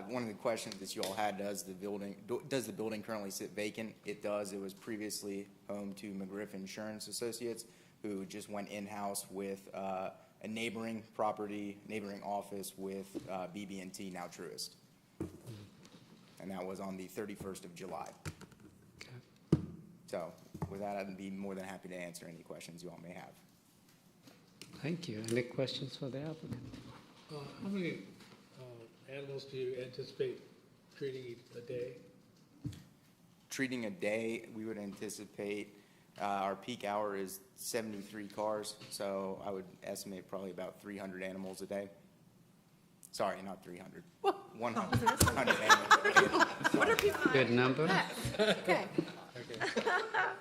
One of the questions that you all had, does the building currently sit vacant? It does. It was previously home to McGriff Insurance Associates, who just went in-house with a neighboring office with BB&T, now Truist. And that was on the 31st of July. Okay. So with that, I'd be more than happy to answer any questions you all may have. Thank you. Any questions for the applicant? How many animals do you anticipate treating a day? Treating a day, we would anticipate our peak hour is 73 cars, so I would estimate probably about 300 animals a day. Sorry, not 300. 100 animals. What are people? Good number. Okay.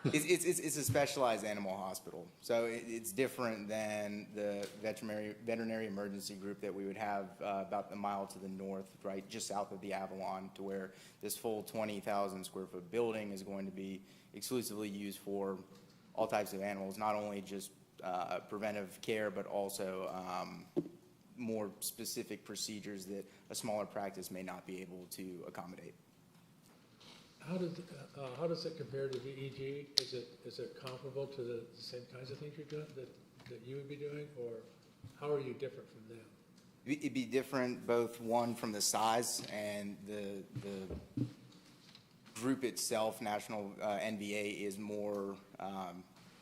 It's a specialized animal hospital, so it's different than the veterinary emergency group that we would have about a mile to the north, right, just south of the Avalon, to where this full 20,000 square foot building is going to be exclusively used for all types of animals, not only just preventive care, but also more specific procedures that a smaller practice may not be able to accommodate. How does it compare to VEG? Is it comparable to the same kinds of things you're doing that you would be doing, or how are you different from them? It'd be different, both one from the size and the group itself. National NVA is more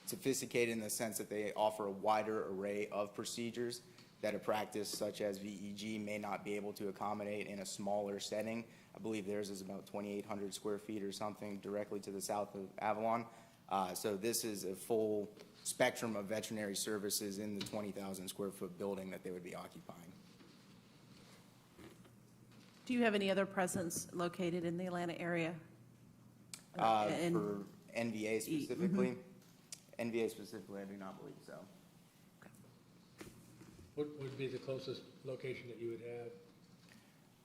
sophisticated in the sense that they offer a wider array of procedures that a practice such as VEG may not be able to accommodate in a smaller setting. I believe theirs is about 2,800 square feet or something, directly to the south of Avalon. So this is a full spectrum of veterinary services in the 20,000 square foot building that they would be occupying. Do you have any other presence located in the Atlanta area? For NVA specifically? NVA specifically, I do not believe so. What would be the closest location that you would have?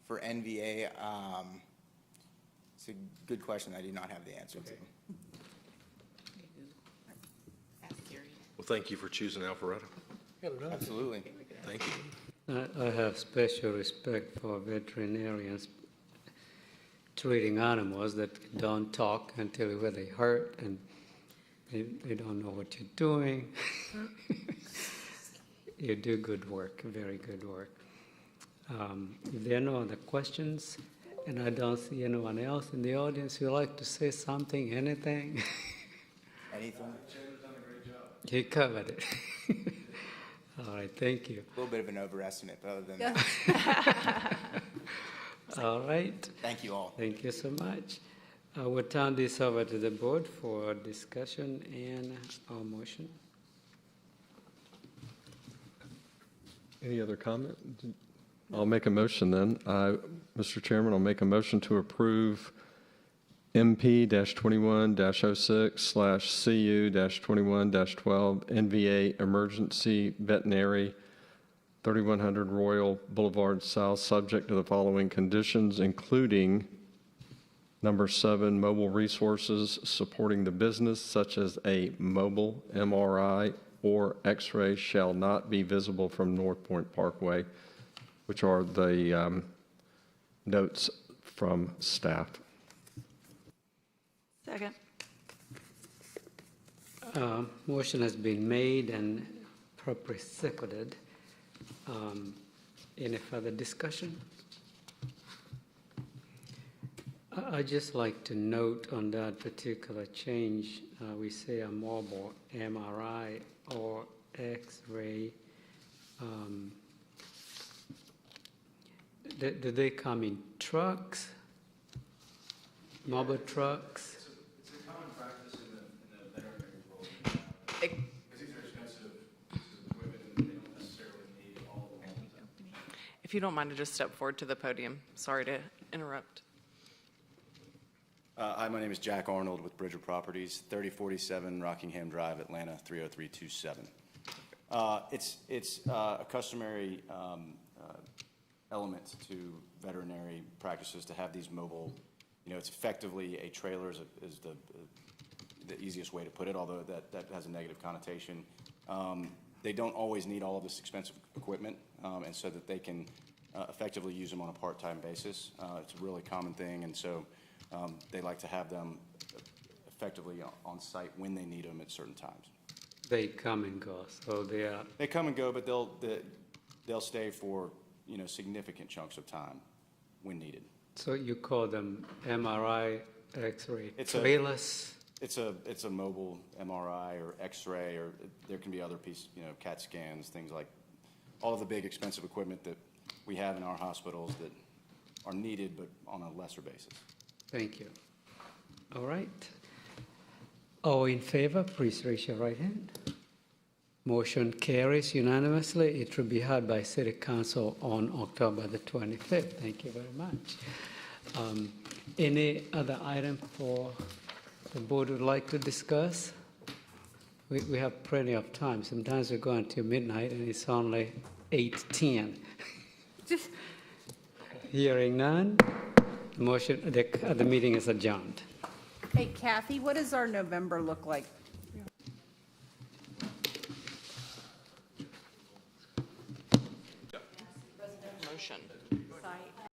For NVA, it's a good question I do not have the answer to. Well, thank you for choosing Alpharetta. Absolutely. Thank you. I have special respect for veterinarians treating animals that don't talk until when they hurt and they don't know what you're doing. You do good work, very good work. If there are no other questions, and I don't see anyone else in the audience who would like to say something, anything? Anything? He covered it. All right, thank you. A little bit of an overestimate, but other than that. All right. Thank you all. Thank you so much. I will turn this over to the board for discussion and our motion. Any other comment? I'll make a motion then. Mr. Chairman, I'll make a motion to approve MP-21-06/CU-21-12 NVA Emergency Veterinary 3100 Royal Boulevard South, subject to the following conditions, including number 7, mobile resources supporting the business, such as a mobile MRI or X-ray, shall not be visible from North Point Parkway, which are the notes from staff. Second. Motion has been made and properly seconded. Any further discussion? I'd just like to note on that particular change, we say a mobile MRI or X-ray. Do they come in trucks, mobile trucks? It's a common practice in the veterinary you don't mind to just step forward to the podium. Sorry to interrupt. Hi, my name is Jack Arnold with Bridger Properties, 3047 Rockingham Drive, Atlanta, 30327. It's a customary element to veterinary practices to have these mobile, it's effectively a trailer is the easiest way to put it, although that has a negative connotation. They don't always need all of this expensive equipment, and so that they can effectively use them on a part-time basis. It's a really common thing, and so they like to have them effectively on site when they need them at certain times. They come and go, so they are. They come and go, but they'll stay for significant chunks of time when needed. So you call them MRI, X-ray trailers? It's a mobile MRI or X-ray, or there can be other pieces, CAT scans, things like all of the big expensive equipment that we have in our hospitals that are needed, but on a lesser basis. Thank you. All right. All in favor, please raise your right hand. Motion carries unanimously. It will be held by City Council on October the 25th. Thank you very much. Any other item for the board would like to discuss? We have plenty of time. Sometimes we go until midnight and it's only 8:10. Hearing none, the meeting is adjourned. Hey, Kathy, what does our November look like? Motion. Site.